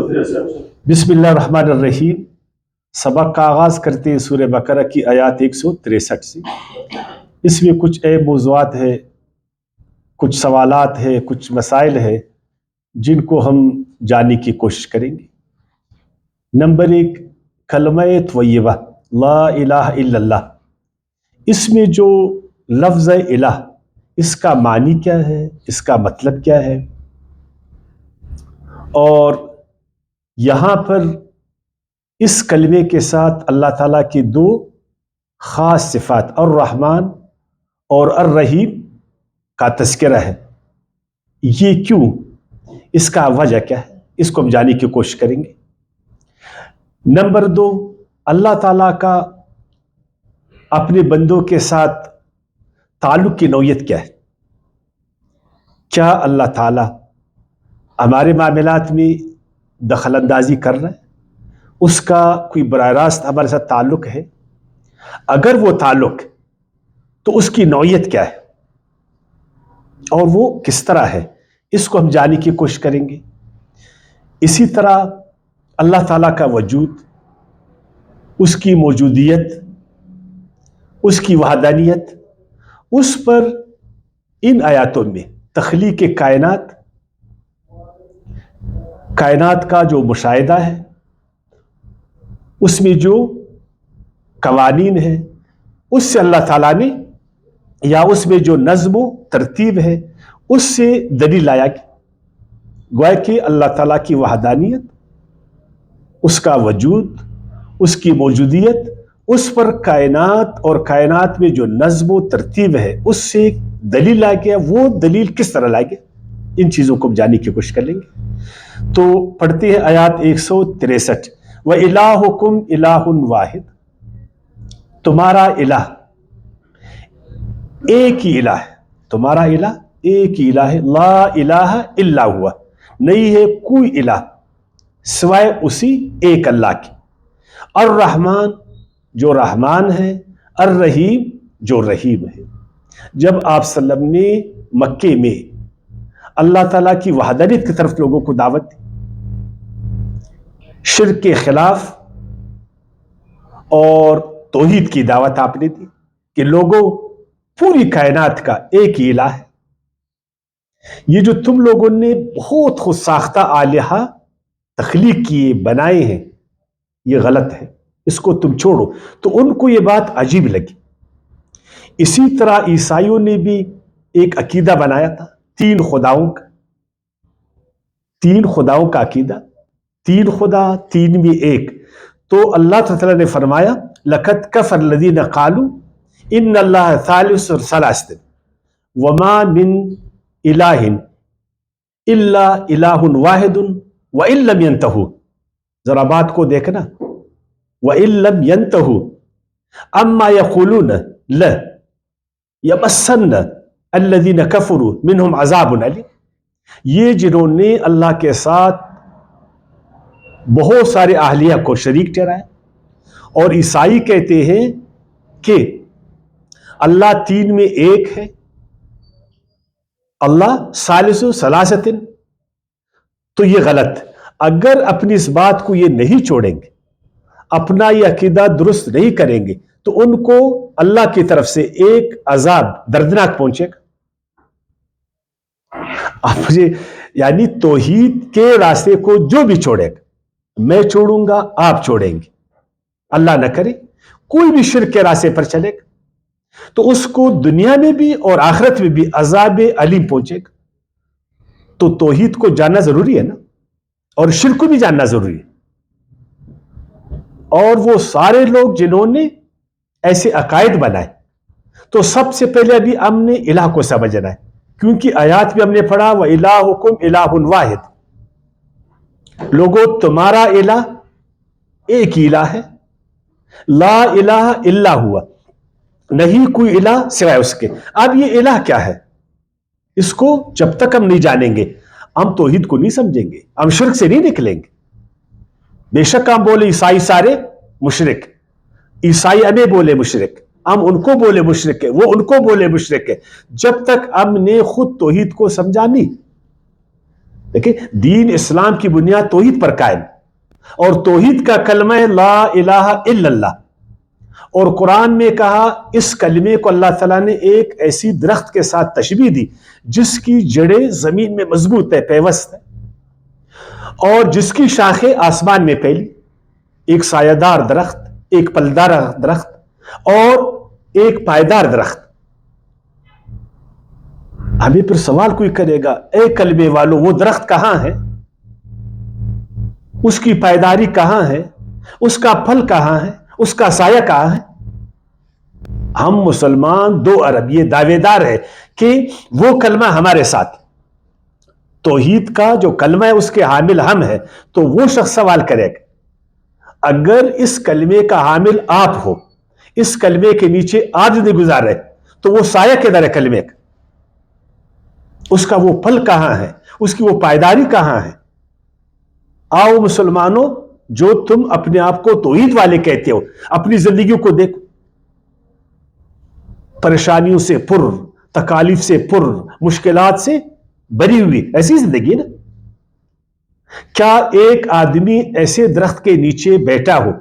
بسم اللہ الرحمن الرحیم. سبق کا آغاز کرتے ہیں سورہ بقرہ کی آیات 163 سے. اس میں کچھ اہم موضوعات ہیں، کچھ سوالات ہیں، کچھ مسائل ہیں جن کو ہم جاننے کی کوشش کریں گے. نمبر 1، کلمہ طیبہ لا الہ الا اللہ. اس میں جو لفظ الہ، اس کا معنی کیا ہے، اس کا مطلب کیا ہے، اور یہاں پر اس کلمے کے ساتھ اللہ تعالیٰ کی دو خاص صفات الرحمن اور الرحیم کا تذکرہ ہے. یہ کیوں، اس کا وجہ کیا ہے، اس کو ہم جاننے کی کوشش کریں گے. نمبر 2، اللہ تعالیٰ کا اپنے بندوں کے ساتھ تعلق کی نوعیت کیا ہے. کیا اللہ تعالیٰ ہمارے معاملات میں دخل اندازی کر رہا ہے، اس کا کوئی براہ راست ہمارے ساتھ تعلق ہے؟ اگر وہ تعلق تو اس کی نوعیت کیا ہے اور وہ کس طرح ہے، اس کو ہم جاننے کی کوشش کریں گے. اسی طرح اللہ تعالیٰ کا وجود، اس کی موجودیت، اس کی وحدانیت، اس پر ان آیاتوں میں تخلیق کائنات کا جو مشاہدہ ہے، اس میں جو قوانین ہیں، اس سے اللہ تعالیٰ نے، یا اس میں جو نظم و ترتیب ہے، اس سے دلیل لایا گویا کہ اللہ تعالیٰ کی وحدانیت، اس کا وجود، اس کی موجودیت، اس پر کائنات اور کائنات میں جو نظم و ترتیب ہے، اس سے دلیل لایا گیا. وہ دلیل کس طرح لایا گیا، ان چیزوں کو جاننے کی کوشش کر لیں گے. تو پڑھتے ہیں آیات 163. وَإِلَٰهُكُمْ إِلَٰهٌ وَاحِدٌ. تمہارا الہ ایک ہی الہ ہے، تمہارا الہ ایک ہی الہ ہے. لا الہ الا ہوا، نہیں ہے کوئی الہ سوائے اسی ایک اللہ کی. الرحمن، جو رحمان ہے، الرحیم، جو رحیم ہے. جب آپ صلی اللہ علیہ وسلم نے مکے میں اللہ تعالیٰ کی وحدانیت کی طرف لوگوں کو دعوت دی، شرک کے خلاف اور توحید کی دعوت آپ نے دی کہ لوگوں پوری کائنات کا ایک ہی الہ ہے. یہ جو تم لوگوں نے بہت خود ساختہ آلیہ تخلیق کیے، بنائے ہیں، یہ غلط ہے، اس کو تم چھوڑو. تو ان کو یہ بات عجیب لگی. اسی طرح عیسائیوں نے بھی ایک عقیدہ بنایا تھا، تین خداؤں کا عقیدہ، تین خدا، تین میں ایک. تو اللہ تعالیٰ نے فرمایا لَقَدْ كَفَرَ الَّذِينَ قَالُوا إِنَّ اللَّهَ ثَالِثُ ثَلَاثَةٍ وَمَا مِنْ إِلَٰهٍ إِلَّا إِلَٰهٌ وَاحِدٌ وَإِن لَّمْ يَنْتَهُوا. ذرا بات کو دیکھنا، وَإِن لَّمْ يَنْتَهُوا أَمَّا يَقُولُونَ لَيَمَسَّنَّ الَّذِينَ كَفَرُوا مِنْهُمْ عَذَابٌ أَلِيمٌ. یہ جنہوں نے اللہ کے ساتھ بہت سارے اہلیہ کو شریک ٹھہرایا، اور عیسائی کہتے ہیں کہ اللہ تین میں ایک ہے، اللہ ثالث ثلاثۃ، تو یہ غلط. اگر اپنی اس بات کو یہ نہیں چھوڑیں گے، اپنا یہ عقیدہ درست نہیں کریں گے، تو ان کو اللہ کی طرف سے ایک عذاب دردناک پہنچے گا. یعنی توحید کے راستے کو جو بھی چھوڑے گا، میں چھوڑوں گا، آپ چھوڑیں گے، اللہ نہ کرے کوئی بھی شرک کے راستے پر چلے گا، تو اس کو دنیا میں بھی اور آخرت میں بھی عذاب علیم پہنچے گا. تو توحید کو جاننا ضروری ہے نا، اور شرک کو بھی جاننا ضروری ہے. اور وہ سارے لوگ جنہوں نے ایسے عقائد بنائے، تو سب سے پہلے ابھی ہم نے الہ کو سمجھنا ہے، کیونکہ آیات میں ہم نے پڑھا وَإِلَٰهُكُمْ إِلَٰهٌ وَاحِدٌ. لوگوں تمہارا الہ ایک ہی الہ ہے، لا الہ الا ہوا، نہیں کوئی الہ سوائے اس کے. اب یہ الہ کیا ہے، اس کو جب تک ہم نہیں جانیں گے، ہم توحید کو نہیں سمجھیں گے، ہم شرک سے نہیں نکلیں گے. بے شک ہم بولے عیسائی سارے مشرک، عیسائی ہمیں بولے مشرک، ہم ان کو بولے مشرک ہے، وہ ان کو بولے مشرک ہے. جب تک ہم نے خود توحید کو سمجھا نہیں، دیکھیں دین اسلام کی بنیاد توحید پر قائم، اور توحید کا کلمہ ہے لا الہ الا اللہ، اور قرآن میں کہا اس کلمے کو اللہ تعالیٰ نے ایک ایسی درخت کے ساتھ تشبیہ دی جس کی جڑیں زمین میں مضبوط ہے، پیوست ہے، اور جس کی شاخیں آسمان میں پھیلی، ایک سایہ دار درخت، ایک پلدار درخت اور ایک پائیدار درخت۔ ابھی پھر سوال کوئی کرے گا اے کلمے والو وہ درخت کہاں ہے، اس کی پائیداری کہاں ہے، اس کا پھل کہاں ہے، اس کا سایہ کہاں ہے؟ ہم مسلمان 2 ارب یہ دعوے دار ہے کہ وہ کلمہ ہمارے ساتھ، توحید کا جو کلمہ ہے اس کے حامل ہم ہیں، تو وہ شخص سوال کرے گا اگر اس کلمے کا حامل آپ ہو، اس کلمے کے نیچے آج نہیں گزارے تو وہ سایہ کدھر ہے کلمے کا، اس کا وہ پھل کہاں ہے، اس کی وہ پائیداری کہاں ہے؟ آؤ مسلمانوں، جو تم اپنے آپ کو توحید والے کہتے ہو اپنی زندگیوں کو دیکھو، پریشانیوں سے پر، تکالیف سے پر، مشکلات سے بری ہوئی ایسی زندگی نا۔ کیا ایک آدمی ایسے درخت کے نیچے بیٹھا ہو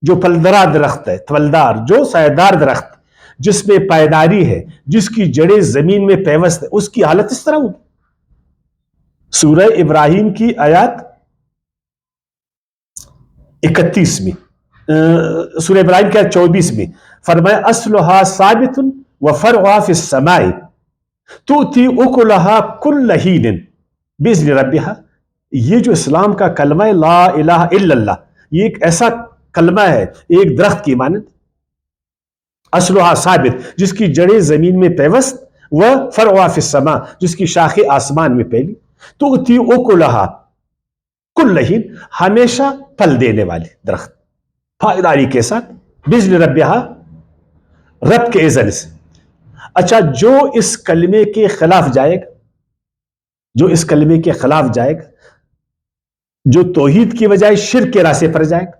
جو پھلدار درخت ہے، پھلدار جو سایہدار درخت جس میں پائیداری ہے، جس کی جڑیں زمین میں پیوست ہے، اس کی حالت اس طرح ہوگی؟ سورہ ابراہیم کی آیات 31 میں، سورہ ابراہیم کی آیت 24 میں فرمایا اصلها ثابت وفرعها في السماء تؤتی اکلها کل حین باذن ربها۔ یہ جو اسلام کا کلمہ ہے لا الہ الا اللہ، یہ ایک ایسا کلمہ ہے ایک درخت کی مانند، اصلها ثابت جس کی جڑیں زمین میں پیوست، و فرعها فی السماء جس کی شاخیں آسمان میں پھیلی، تؤتی اکلها کل حین ہمیشہ پھل دینے والے درخت، پائیداری کے ساتھ، باذن ربها رب کے اذن سے۔ اچھا جو اس کلمے کے خلاف جائے گا، جو اس کلمے کے خلاف جائے گا، جو توحید کی بجائے شرک کے راستے پر جائے گا،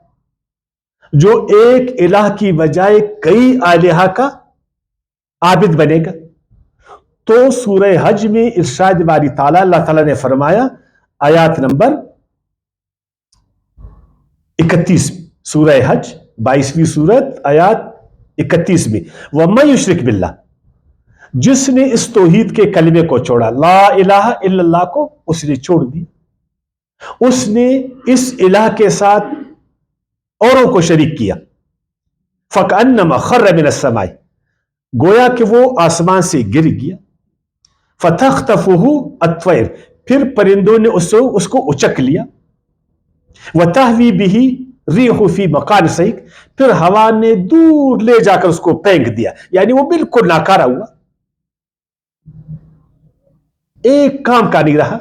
جو ایک الہ کی بجائے کئی آلہہ کا عابد بنے گا، تو سورہ حج میں ارشاد باری تعالیٰ اللہ تعالیٰ نے فرمایا آیات نمبر 31 سورہ حج 22ویں سورت آیات 31 میں وَمَن یشرک باللہ، جس نے اس توحید کے کلمے کو چھوڑا، لا الہ الا اللہ کو اس نے چھوڑ دیا، اس نے اس الہ کے ساتھ اوروں کو شریک کیا، فَكَأَنَّمَا خَرَّ مِنَ السَّمَاءِ گویا کہ وہ آسمان سے گر گیا، فَتَخْطَفُهُ الطَّيْرُ پھر پرندوں نے اس کو اچک لیا، وَتَهْوِي بِهِ ریح فی مکان صحیح پھر ہوا نے دور لے جا کر اس کو پھینک دیا، یعنی وہ بالکل ناکارہ ہوا، ایک کام کا نہیں رہا،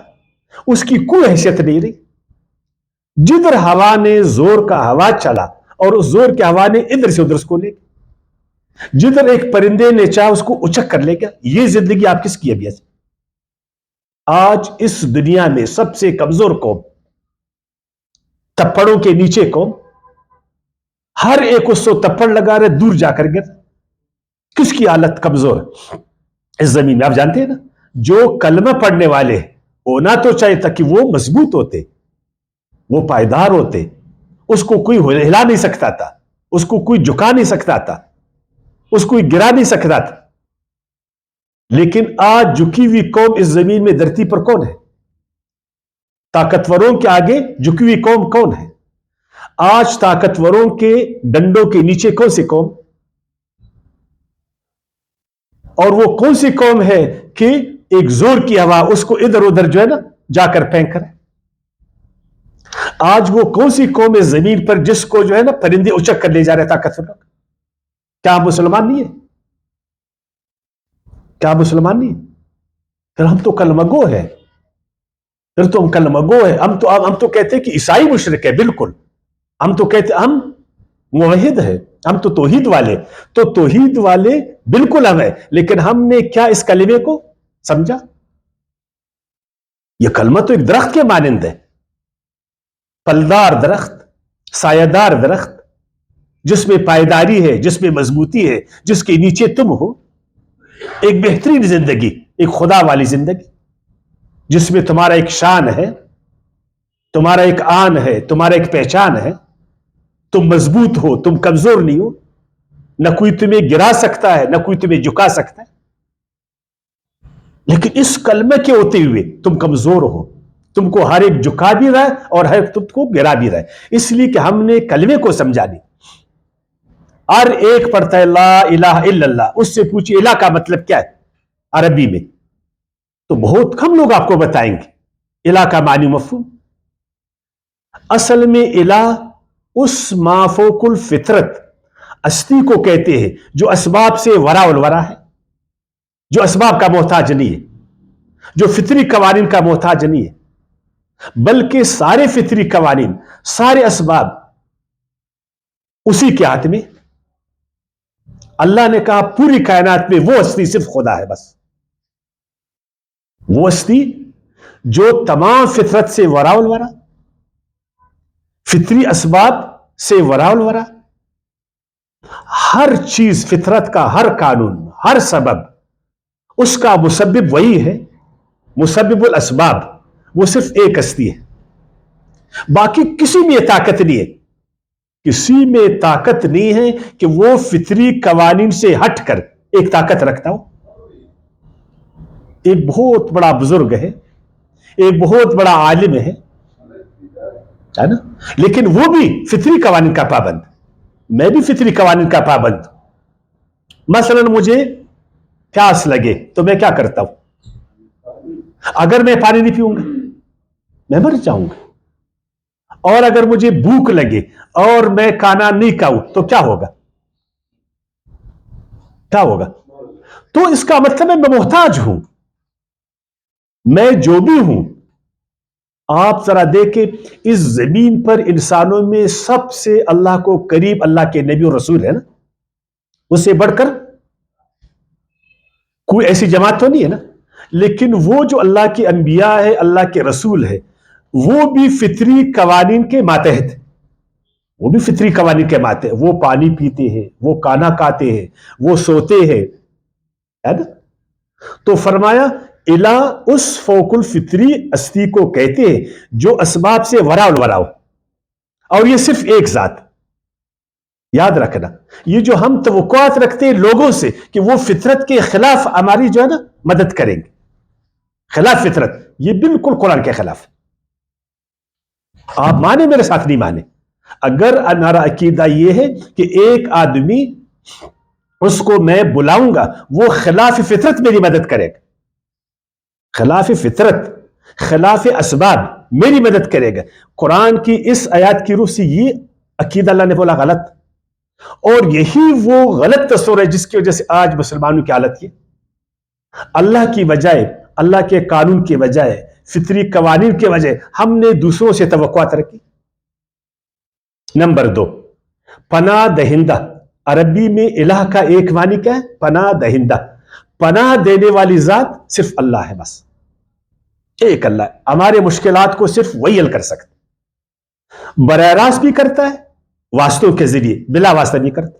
اس کی کوئی حیثیت نہیں رہی۔ جدھر ہوا نے زور کا ہوا چلا اور اس زور کی ہوا نے ادھر سے ادھر اس کو لے گیا، جدھر ایک پرندے نے چاہا اس کو اچک کر لے گیا۔ یہ زندگی آپ کس کی ہے؟ آج اس دنیا میں سب سے کمزور قوم، تپڑوں کے نیچے قوم، ہر ایک اس کو تپڑ لگا رہے دور جا کر گر، کس کی حالت کمزور ہے اس زمین میں؟ آپ جانتے ہیں نا، جو کلمہ پڑھنے والے ہونا تو چاہیے تھا کہ وہ مضبوط ہوتے، وہ پائیدار ہوتے، اس کو کوئی ہلا نہیں سکتا تھا، اس کو کوئی جھکا نہیں سکتا تھا، اس کو کوئی گرا نہیں سکتا تھا۔ لیکن آج جھکی ہوئی قوم اس زمین میں دھرتی پر کون ہے؟ طاقتوروں کے آگے جھکی ہوئی قوم کون ہے؟ آج طاقتوروں کے ڈنڈوں کے نیچے کون سی قوم؟ اور وہ کون سی قوم ہے کہ ایک زور کی ہوا اس کو ادھر ادھر جو ہے نا جا کر پھینک کر؟ آج وہ کون سی قوم ہے زمین پر جس کو جو ہے نا پرندے اچک کر لے جا رہے طاقتور؟ کیا آپ مسلمان نہیں ہیں؟ کیا آپ مسلمان نہیں ہیں؟ پھر ہم تو کلمہ گو ہے، پھر تو ہم کلمہ گو ہے، ہم تو کہتے ہیں کہ عیسائی مشرک ہے، بالکل ہم تو کہتے ہم موحد ہے، ہم تو توحید والے، تو توحید والے بالکل ہم ہیں، لیکن ہم نے کیا اس کلمے کو سمجھا؟ یہ کلمہ تو ایک درخت کے مانند ہے، پھلدار درخت، سایہ دار درخت، جس میں پائیداری ہے، جس میں مضبوطی ہے، جس کے نیچے تم ہو، ایک بہترین زندگی، ایک خدا والی زندگی۔ جس میں تمہارا ایک شان ہے، تمہارا ایک آن ہے، تمہارا ایک پہچان ہے، تم مضبوط ہو، تم کمزور نہیں ہو، نہ کوئی تمہیں گرا سکتا ہے، نہ کوئی تمہیں جھکا سکتا ہے. لیکن اس کلمے کے ہوتے ہوئے تم کمزور ہو، تم کو ہر ایک جھکا بھی رہا ہے اور ہر ایک تم کو گرا بھی رہا ہے. اس لیے کہ ہم نے کلمے کو سمجھا نہیں. ہر ایک پڑھتا ہے لا الہ الا اللہ، اس سے پوچھئے الہ کا مطلب کیا ہے عربی میں، تو بہت کم لوگ آپ کو بتائیں گے الہ کا معنی مفہوم. اصل میں الہ اس مافوق الفطرت ہستی کو کہتے ہیں جو اسباب سے ورا الورا ہے، جو اسباب کا محتاج نہیں ہے، جو فطری قوانین کا محتاج نہیں ہے، بلکہ سارے فطری قوانین، سارے اسباب اسی کے ہاتھ میں. اللہ نے کہا پوری کائنات میں وہ ہستی صرف خدا ہے، بس وہ ہستی جو تمام فطرت سے ورا الورا، فطری اسباب سے ورا الورا، ہر چیز فطرت کا ہر قانون، ہر سبب اس کا مسبب وہی ہے، مسبب الاسباب وہ صرف ایک ہستی ہے. باقی کسی میں یہ طاقت نہیں ہے، کسی میں طاقت نہیں ہے کہ وہ فطری قوانین سے ہٹ کر ایک طاقت رکھتا ہو. ایک بہت بڑا بزرگ ہے، ایک بہت بڑا عالم ہے نا، لیکن وہ بھی فطری قوانین کا پابند، میں بھی فطری قوانین کا پابند. مثلا مجھے پیاس لگے تو میں کیا کرتا ہوں؟ اگر میں پانی نہیں پیوں گا میں مر جاؤں گا، اور اگر مجھے بھوک لگے اور میں کھانا نہیں کھاؤں تو کیا ہوگا؟ کیا ہوگا؟ تو اس کا مطلب ہے میں محتاج ہوں. میں جو بھی ہوں، آپ ذرا دیکھیں اس زمین پر انسانوں میں سب سے اللہ کو قریب اللہ کے نبی اور رسول ہے نا، اس سے بڑھ کر کوئی ایسی جماعت تو نہیں ہے نا. لیکن وہ جو اللہ کے انبیاء ہے، اللہ کے رسول ہے، وہ بھی فطری قوانین کے ماتحت، وہ بھی فطری قوانین کے ماتحت. وہ پانی پیتے ہیں، وہ کھانا کھاتے ہیں، وہ سوتے ہیں، ہے نا. تو فرمایا الہ اس فوق الفطری ہستی کو کہتے ہیں جو اسباب سے ورا الورا ہو، اور یہ صرف ایک ذات. یاد رکھنا، یہ جو ہم توقعات رکھتے ہیں لوگوں سے کہ وہ فطرت کے خلاف ہماری جو ہے نا مدد کریں گے، خلاف فطرت، یہ بالکل قرآن کے خلاف. آپ مانے میرے ساتھ نہیں مانے، اگر ہمارا عقیدہ یہ ہے کہ ایک آدمی اس کو میں بلاؤں گا وہ خلاف فطرت میری مدد کرے گا، خلاف فطرت، خلاف اسباب میری مدد کرے گا، قرآن کی اس آیات کی روح سے یہ عقیدہ اللہ نے بولا غلط. اور یہی وہ غلط تصور ہے جس کی وجہ سے آج مسلمانوں کی حالت یہ، اللہ کی بجائے، اللہ کے قانون کے بجائے، فطری قوانین کے بجائے ہم نے دوسروں سے توقعات رکھی. نمبر 2، پناہ دہندہ. عربی میں الہ کا ایک معنی کیا ہے؟ پناہ دہندہ. پناہ دینے والی ذات صرف اللہ ہے، بس ایک اللہ ہے. ہمارے مشکلات کو صرف وہی حل کر سکتا، براہ راست بھی کرتا ہے، واسطوں کے ذریعے، بلا واسطہ نہیں کرتا.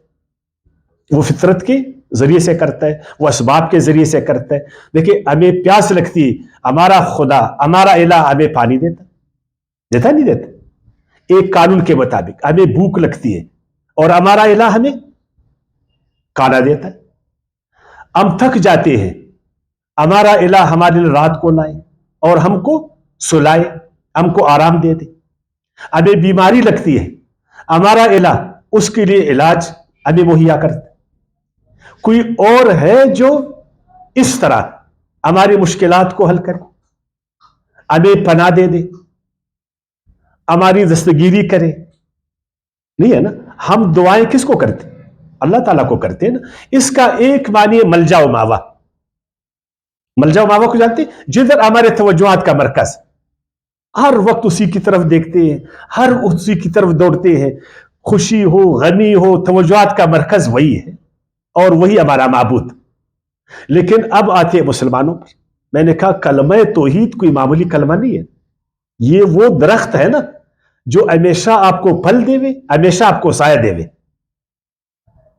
وہ فطرت کے ذریعے سے کرتا ہے، وہ اسباب کے ذریعے سے کرتا ہے. دیکھیں ہمیں پیاس لگتی ہے، ہمارا خدا، ہمارا الہ ہمیں پانی دیتا نہیں دیتا. ایک قانون کے مطابق ہمیں بھوک لگتی ہے اور ہمارا الہ ہمیں کھانا دیتا ہے. ہم تھک جاتے ہیں، ہمارا الہ ہمارے لیے رات کو لائے اور ہم کو سلائے، ہم کو آرام دے دے. ہمیں بیماری لگتی ہے، ہمارا الہ اس کے لیے علاج ہمیں مہیا کرتا. کوئی اور ہے جو اس طرح ہماری مشکلات کو حل کرے، ہمیں پناہ دے دے، ہماری دستگیری کرے؟ نہیں ہے نا. ہم دعائیں کس کو کرتے؟ اللہ تعالیٰ کو کرتے ہیں نا. اس کا ایک معنی ہے ملجا و ماوا. ملجا و ماوا کو جانتے ہیں؟ جدھر ہمارے توجہات کا مرکز، ہر وقت اسی کی طرف دیکھتے ہیں، ہر اسی کی طرف دوڑتے ہیں. خوشی ہو، غمی ہو، توجہات کا مرکز وہی ہے اور وہی ہمارا معبود. لیکن اب آتے ہیں مسلمانوں پر. میں نے کہا کلمہ توحید کوئی معمولی کلمہ نہیں ہے، یہ وہ درخت ہے نا جو ہمیشہ آپ کو پھل دے، ہمیشہ آپ کو سایہ دے.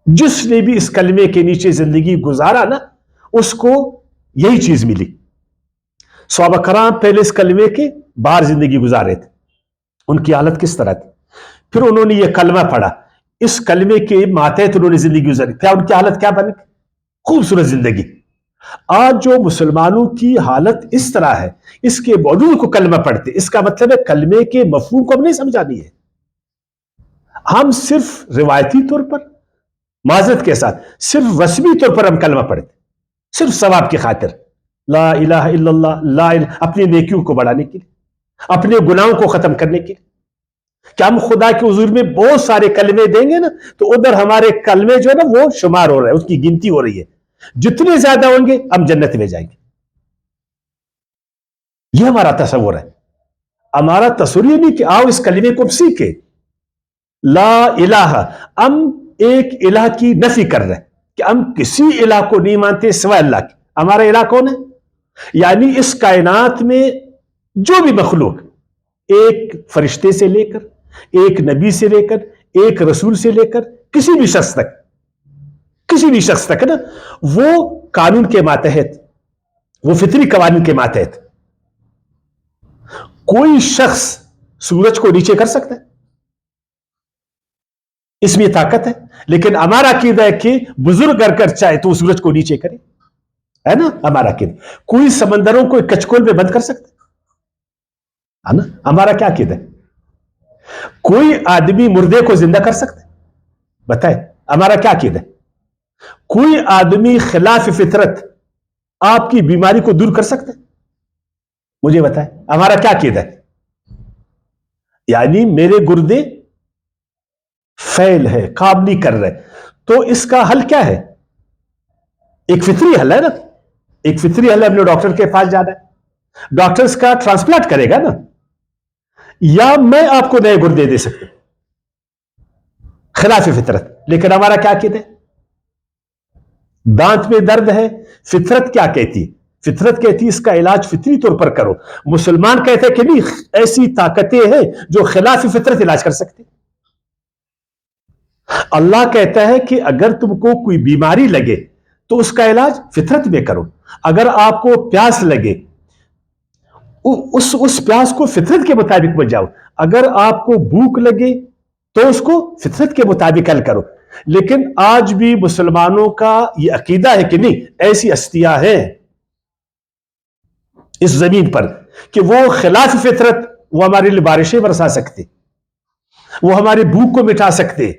جس نے بھی اس کلمے کے نیچے زندگی گزارا نا، اس کو یہی چیز ملی. صحابہ کرام پہلے اس کلمے کے باہر زندگی گزارے تھے، ان کی حالت کس طرح تھی، پھر انہوں نے یہ کلمہ پڑھا، اس کلمے کے ماتحت انہوں نے زندگی گزاری، کیا ان کی حالت کیا بنی؟ خوبصورت زندگی۔ آج جو مسلمانوں کی حالت اس طرح ہے، اس کے باوجود کو کلمہ پڑھتے، اس کا مطلب ہے کلمے کے مفہوم کو ہم نہیں سمجھانی ہے، ہم صرف روایتی طور پر معذرت کے ساتھ صرف رسمی طور پر ہم کلمہ پڑھتے، صرف ثواب کی خاطر، لا الہ الا اللہ، لا الہ، اپنی نیکیوں کو بڑھانے کے لیے، اپنے گناہوں کو ختم کرنے کے لیے۔ کہ ہم خدا کے حضور میں بہت سارے کلمے دیں گے نا تو ادھر ہمارے کلمے جو ہے نا وہ شمار ہو رہے ہیں، اس کی گنتی ہو رہی ہے، جتنے زیادہ ہوں گے ہم جنت میں جائیں گے۔ یہ ہمارا تصور ہے، ہمارا تصور یہ نہیں کہ آؤ اس کلمے کو سیکھے، لا الہ، ہم ایک الہ کی نفی کر رہے ہیں کہ ہم کسی الہ کو نہیں مانتے سوائے اللہ کے۔ ہمارا الہ کون ہے؟ یعنی اس کائنات میں جو بھی مخلوق، ایک فرشتے سے لے کر، ایک نبی سے لے کر، ایک رسول سے لے کر، کسی بھی شخص تک نا، وہ قانون کے ماتحت، وہ فطری قوانین کے ماتحت، کوئی شخص سورج کو نیچے کر سکتا ہے، اس میں طاقت ہے، لیکن ہمارا عقیدہ ہے کہ بزرگ اگر چاہے تو سورج کو نیچے کرے، ہے نا ہمارا عقیدہ۔ کوئی سمندروں کو کچکول میں بند کر سکتا ہے نا، ہمارا کیا عقیدہ ہے؟ کوئی آدمی مردے کو زندہ کر سکتا ہے؟ بتائے ہمارا کیا عقیدہ ہے؟ کوئی آدمی خلاف فطرت آپ کی بیماری کو دور کر سکتا ہے؟ مجھے بتائے ہمارا کیا عقیدہ ہے؟ یعنی میرے گردے فیل ہے، کام نہیں کر رہے، تو اس کا حل کیا ہے؟ ایک فطری حل ہے نا، ایک فطری حل ہے، اپنے ڈاکٹر کے پاس جانا ہے، ڈاکٹر اس کا ٹرانسپلانٹ کرے گا نا، یا میں آپ کو نئے گردے دے سکتا ہوں خلاف فطرت۔ لیکن ہمارا کیا کہتے ہیں؟ دانت میں درد ہے، فطرت کیا کہتی؟ فطرت کہتی اس کا علاج فطری طور پر کرو۔ مسلمان کہتے ہیں کہ نہیں، ایسی طاقتیں ہیں جو خلاف فطرت علاج کر سکتے۔ اللہ کہتا ہے کہ اگر تم کو کوئی بیماری لگے تو اس کا علاج فطرت میں کرو، اگر آپ کو پیاس لگے اس پیاس کو فطرت کے مطابق بجاؤ، اگر آپ کو بھوک لگے تو اس کو فطرت کے مطابق حل کرو۔ لیکن آج بھی مسلمانوں کا یہ عقیدہ ہے کہ نہیں، ایسی ہستیاں ہیں اس زمین پر کہ وہ خلاف فطرت، وہ ہمارے لیے بارشیں برسا سکتے، وہ ہماری بھوک کو مٹا سکتے،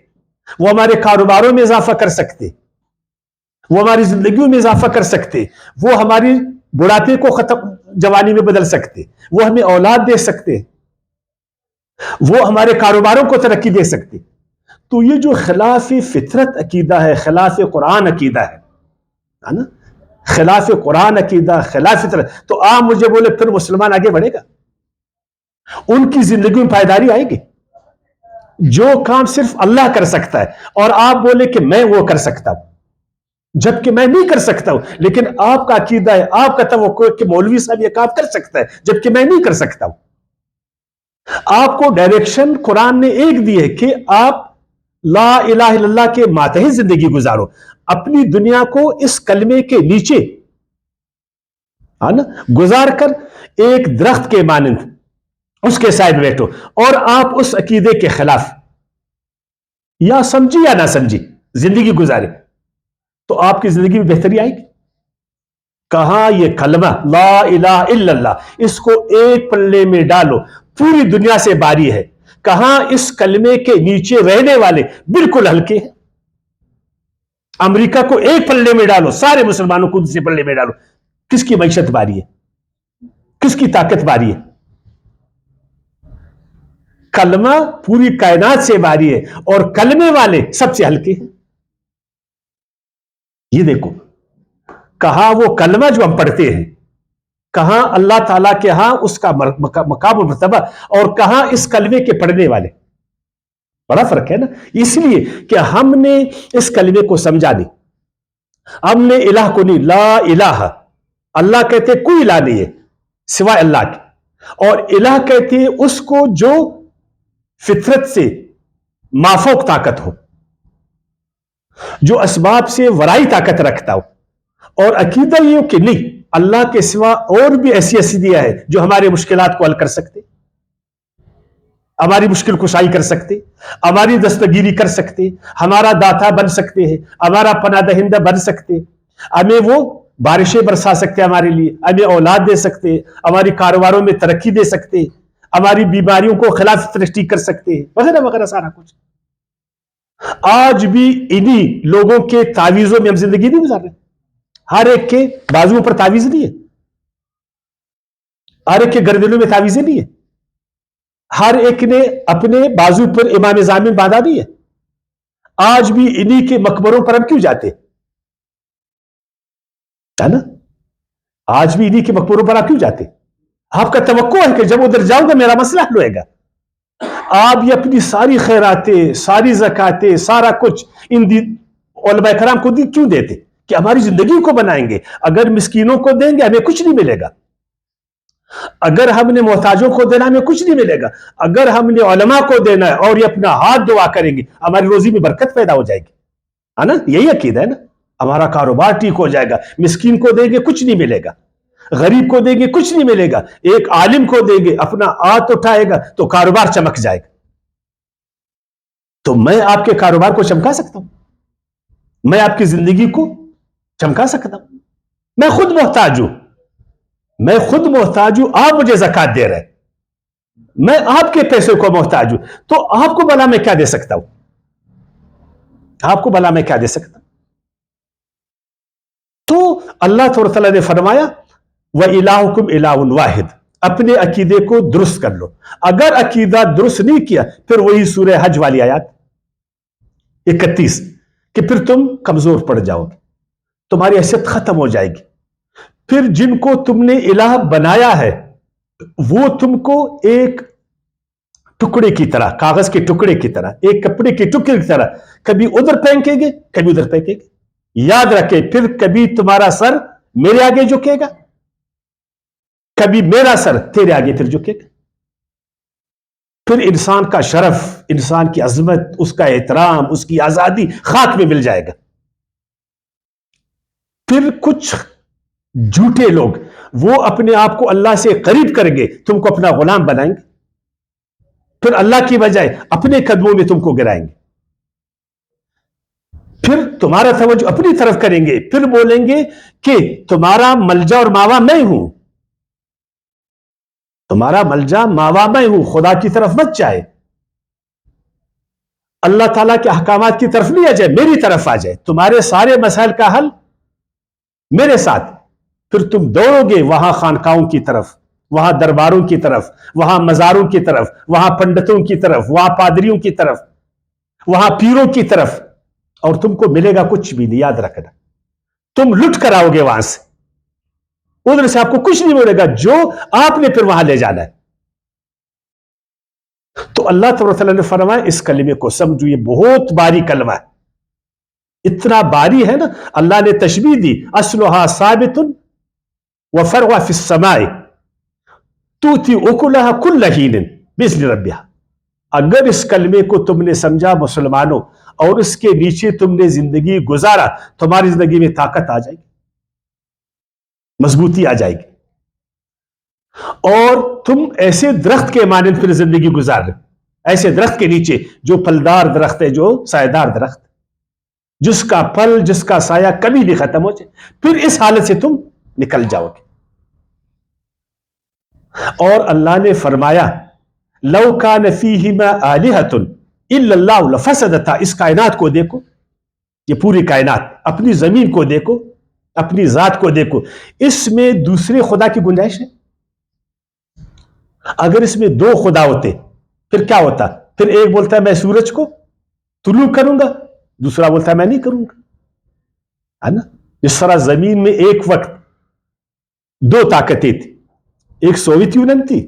وہ ہمارے کاروباروں میں اضافہ کر سکتے، وہ ہماری زندگیوں میں اضافہ کر سکتے، وہ ہماری بڑھاپے کو ختم جوانی میں بدل سکتے، وہ ہمیں اولاد دے سکتے، وہ ہمارے کاروباروں کو ترقی دے سکتے۔ تو یہ جو خلاف فطرت عقیدہ ہے، خلاف قرآن عقیدہ ہے نا، خلاف قرآن عقیدہ، خلاف فطرت، تو آپ مجھے بولے پھر مسلمان آگے بڑھے گا؟ ان کی زندگی میں پائیداری آئے گی؟ جو کام صرف اللہ کر سکتا ہے اور آپ بولے کہ میں وہ کر سکتا ہوں، جبکہ میں نہیں کر سکتا ہوں، لیکن آپ کا عقیدہ ہے، آپ کا توقع ہے کہ مولوی صاحب یہ کام کر سکتا ہے، جبکہ میں نہیں کر سکتا ہوں۔ آپ کو ڈائریکشن قرآن نے ایک دی ہے کہ آپ لا الہ الا اللہ کے ماتحت زندگی گزارو، اپنی دنیا کو اس کلمے کے نیچے گزار کر ایک درخت کے مانند اس کے سائے میں بیٹھو، اور آپ اس عقیدے کے خلاف یا سمجھی یا نہ سمجھی زندگی گزارے تو آپ کی زندگی میں بہتری آئے گی۔ کہاں یہ کلمہ لا الہ الا اللہ، اس کو ایک پلے میں ڈالو، پوری دنیا سے باری ہے، کہاں اس کلمے کے نیچے رہنے والے بالکل ہلکے ہیں۔ امریکہ کو ایک پلے میں ڈالو، سارے مسلمانوں کو دوسرے پلے میں ڈالو، کس کی معیشت باری ہے، کس کی طاقت باری ہے؟ کلمہ پوری کائنات سے باری ہے، اور کلمے والے سب سے ہلکے ہیں۔ یہ دیکھو کہاں وہ کلمہ جو ہم پڑھتے ہیں، کہاں اللہ تعالیٰ کے ہاں اس کا مقام و مرتبہ، اور کہاں اس کلمے کے پڑھنے والے، بڑا فرق ہے نا۔ اس لیے کہ ہم نے اس کلمے کو سمجھا نہیں، ہم نے الہ کو نہیں، لا الہ، اللہ کہتے کوئی الہ نہیں ہے سوائے اللہ کے، اور الہ کہتے ہیں اس کو جو فطرت سے مافوق طاقت ہو، جو اسباب سے ورائی طاقت رکھتا ہو، اور عقیدہ یہ ہو کہ نہیں، اللہ کے سوا اور بھی ایسی ہستیاں ہیں جو ہمارے مشکلات کو حل کر سکتے، ہماری مشکل کشائی کر سکتے، ہماری دستگیری کر سکتے، ہمارا داتا بن سکتے ہیں، ہمارا پناہ دہندہ بن سکتے، ہمیں وہ بارشیں برسا سکتے، ہمارے لیے ہمیں اولاد دے سکتے، ہماری کاروباروں میں ترقی دے سکتے، ہماری بیماریوں کو خلاف ترقی کر سکتے ہیں، وغیرہ وغیرہ سارا کچھ۔ آج بھی انہی لوگوں کے تعویذوں میں ہم زندگی نہیں گزار رہے۔ ہر ایک کے بازوؤں پر تعویذ نہیں ہے، ہر ایک کے گردنوں میں تعویذیں نہیں ہے، ہر ایک نے اپنے بازو پر امام ضامن باندھا نہیں ہے۔ آج بھی انہی کے مقبروں پر ہم کیوں جاتے ہے نا؟ آج بھی انہی کے مقبروں پر آپ کیوں جاتے؟ آپ کا توقع ہے کہ جب ادھر جاؤں گا میرا مسئلہ حل ہوئے گا۔ آپ یہ اپنی ساری خیراتیں، ساری زکاتیں، سارا کچھ ان علماء کرام کو کیوں دیتے؟ کہ ہماری زندگی کو بنائیں گے۔ اگر مسکینوں کو دیں گے ہمیں کچھ نہیں ملے گا، اگر ہم نے محتاجوں کو دینا ہمیں کچھ نہیں ملے گا، اگر ہم نے علماء کو دینا ہے اور یہ اپنا ہاتھ دعا کریں گے ہماری روزی میں برکت پیدا ہو جائے گی، ہے نا؟ یہی عقیدہ ہے نا؟ ہمارا کاروبار ٹھیک ہو جائے گا، مسکین کو دیں گے کچھ نہیں ملے گا، غریب کو دیں گے کچھ نہیں ملے گا، ایک عالم کو دیں گے اپنا ہاتھ اٹھائے گا تو کاروبار چمک جائے گا۔ تو میں آپ کے کاروبار کو چمکا سکتا ہوں، میں آپ کی زندگی کو چمکا سکتا ہوں۔ میں خود محتاج ہوں، میں خود محتاج ہوں، آپ مجھے زکات دے رہے ہیں، میں آپ کے پیسے کو محتاج ہوں، تو آپ کو بھلا میں کیا دے سکتا ہوں؟ آپ کو بھلا میں کیا دے سکتا ہوں؟ تو اللہ تعالیٰ نے فرمایا وَإِلَٰهُكُمْ إِلَٰهٌ وَاحِدٌ، اپنے عقیدے کو درست کر لو۔ اگر عقیدہ درست نہیں کیا پھر وہی سورہ حج والی آیات 31 کہ پھر تم کمزور پڑ جاؤ گے، تمہاری حیثیت ختم ہو جائے گی، پھر جن کو تم نے الہ بنایا ہے وہ تم کو ایک ٹکڑے کی طرح، کاغذ کے ٹکڑے کی طرح، ایک کپڑے کے ٹکڑے کی طرح کبھی ادھر پھینکیں گے کبھی ادھر پھینکیں گے۔ یاد رکھے پھر کبھی تمہارا سر میرے آگے جھکے گا، کبھی میرا سر تیرے آگے پھر جھکے گا۔ پھر انسان کا شرف، انسان کی عظمت، اس کا احترام، اس کی آزادی خاک میں مل جائے گا۔ پھر کچھ جھوٹے لوگ وہ اپنے آپ کو اللہ سے قریب کریں گے، تم کو اپنا غلام بنائیں گے، پھر اللہ کی بجائے اپنے قدموں میں تم کو گرائیں گے، پھر تمہارا توجہ اپنی طرف کریں گے، پھر بولیں گے کہ تمہارا ملجا اور ماوا میں ہوں، تمہارا ملجا ماوا میں ہوں، خدا کی طرف مت جائے، اللہ تعالیٰ کے احکامات کی طرف نہیں آ جائے، میری طرف آ جائے، تمہارے سارے مسائل کا حل میرے ساتھ۔ پھر تم دوڑو گے وہاں خانقاہوں کی طرف، وہاں درباروں کی طرف، وہاں مزاروں کی طرف، وہاں پنڈتوں کی طرف، وہاں پادریوں کی طرف، وہاں پیروں کی طرف، اور تم کو ملے گا کچھ بھی نہیں۔ یاد رکھنا تم لٹ کر آؤ گے وہاں سے، ادھر سے آپ کو کچھ نہیں ملے گا، جو آپ نے پھر وہاں لے جانا ہے۔ تو اللہ تعالیٰ نے فرمایا اس کلمے کو سمجھو، یہ بہت باری کلمہ ہے، اتنا باری ہے نا، اللہ نے تشبیہ دی اصلها ثابت وفرعها في السماء تؤتي اكلها كل حين باذن ربها۔ اگر اس کلمے کو تم نے سمجھا مسلمانوں اور اس کے نیچے تم نے زندگی گزارا، تمہاری زندگی میں طاقت آ جائے گی، مضبوطی آ جائے گی، اور تم ایسے درخت کے مانند پھر زندگی گزار رہے، ایسے درخت کے نیچے جو پھلدار درخت ہے، جو سایہ دار درخت، جس کا پھل، جس کا سایہ کبھی بھی ختم ہو جائے، پھر اس حالت سے تم نکل جاؤ گے۔ اور اللہ نے فرمایا لو کان فیہما آلہۃ الا اللہ لفسدتا۔ اس کائنات کو دیکھو، یہ پوری کائنات، اپنی زمین کو دیکھو، اپنی ذات کو دیکھو، اس میں دوسرے خدا کی گنجائش ہے؟ اگر اس میں دو خدا ہوتے پھر کیا ہوتا؟ پھر ایک بولتا ہے میں سورج کو طلوع کروں گا، دوسرا بولتا ہے میں نہیں کروں گا، ہے نا؟ جس طرح زمین میں ایک وقت دو طاقتیں تھی، ایک سوویت یونین تھی،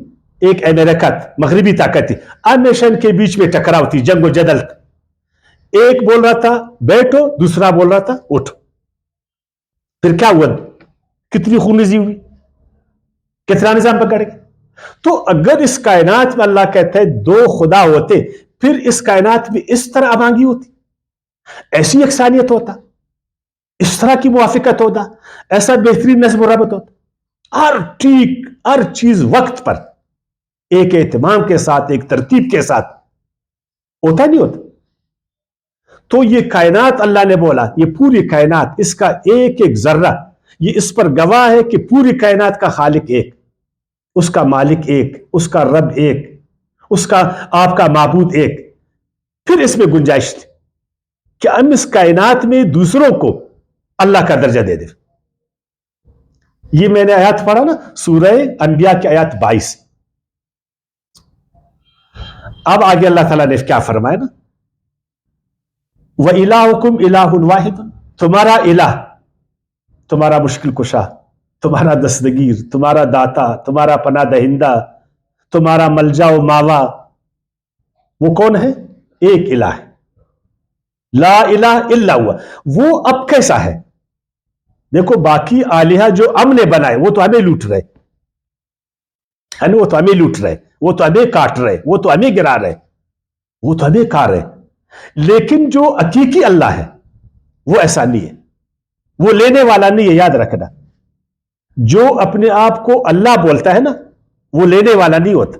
ایک امریکہ مغربی طاقت تھی، ہمیشہ ان کے بیچ میں ٹکراؤ تھی، جنگ و جدل تھا، ایک بول رہا تھا بیٹھو، دوسرا بول رہا تھا اٹھو، پھر کیا ہوا؟ کتنی خونریزی ہوئی، کتنا نظام پکڑ گیا۔ تو اگر اس کائنات میں اللہ کہتا ہے دو خدا ہوتے، پھر اس کائنات میں اس طرح امانگی ہوتی، ایسی یکسانیت ہوتا، اس طرح کی موافقت ہوتا، ایسا بہترین نظم و ربط ہوتا۔ ہر چیز وقت پر ایک اہتمام کے ساتھ، ایک ترتیب کے ساتھ ہوتا نہیں ہوتا. تو یہ کائنات اللہ نے بولا، یہ پوری کائنات، اس کا ایک ایک ذرہ یہ اس پر گواہ ہے کہ پوری کائنات کا خالق ایک، اس کا مالک ایک، اس کا رب ایک، اس کا آپ کا معبود ایک. پھر اس میں گنجائش تھی کہ ہم اس کائنات میں دوسروں کو اللہ کا درجہ دے دیں. یہ میں نے آیات پڑھا نا، سورہ انبیاء کی آیات 22. اب آگے اللہ تعالیٰ نے کیا فرمایا نا، وَإِلَٰهُكُمْ إِلَٰهٌ وَاحِدٌ، تمہارا الہ، تمہارا مشکل کشا، تمہارا دستگیر، تمہارا داتا، تمہارا پناہ دہندہ، تمہارا ملجا و ماوا، وہ کون ہے؟ ایک الہ ہے، لا الہ الا ہوا. وہ اب کیسا ہے؟ دیکھو باقی آلیہ جو ہم نے بنائے وہ تو ہمیں لوٹ رہے ہے نا، وہ تو ہمیں لوٹ رہے، وہ تو ہمیں کاٹ رہے، وہ تو ہمیں گرا رہے، وہ تو ہمیں کھا رہے. لیکن جو حقیقی اللہ ہے وہ ایسا نہیں ہے، وہ لینے والا نہیں ہے. یاد رکھنا، جو اپنے آپ کو اللہ بولتا ہے نا وہ لینے والا نہیں ہوتا.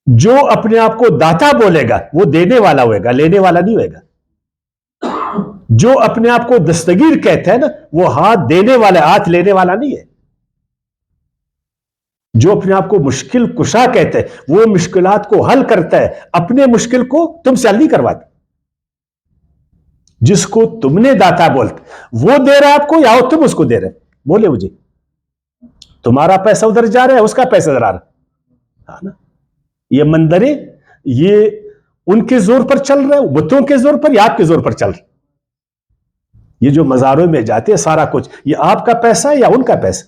جو اپنے آپ کو داتا بولے گا وہ دینے والا ہوئے گا، لینے والا نہیں ہوئے گا. جو اپنے آپ کو دستگیر کہتا ہے نا وہ ہاتھ دینے والا، ہاتھ لینے والا نہیں ہے. جو اپنے آپ کو مشکل کشا کہتے ہیں وہ مشکلات کو حل کرتا ہے، اپنے مشکل کو تم سے حل نہیں کرواتا. جس کو تم نے داتا بولتے وہ دے رہا ہے آپ کو یا تم اس کو دے رہے؟ بولے مجھے، تمہارا پیسہ ادھر جا رہا ہے، اس کا پیسہ ادھر آ رہا ہے نا. یہ مندرے یہ ان کے زور پر چل رہے، بتوں کے زور پر یا آپ کے زور پر چل رہے؟ یہ جو مزاروں میں جاتے ہیں سارا کچھ یہ آپ کا پیسہ ہے یا ان کا پیسہ؟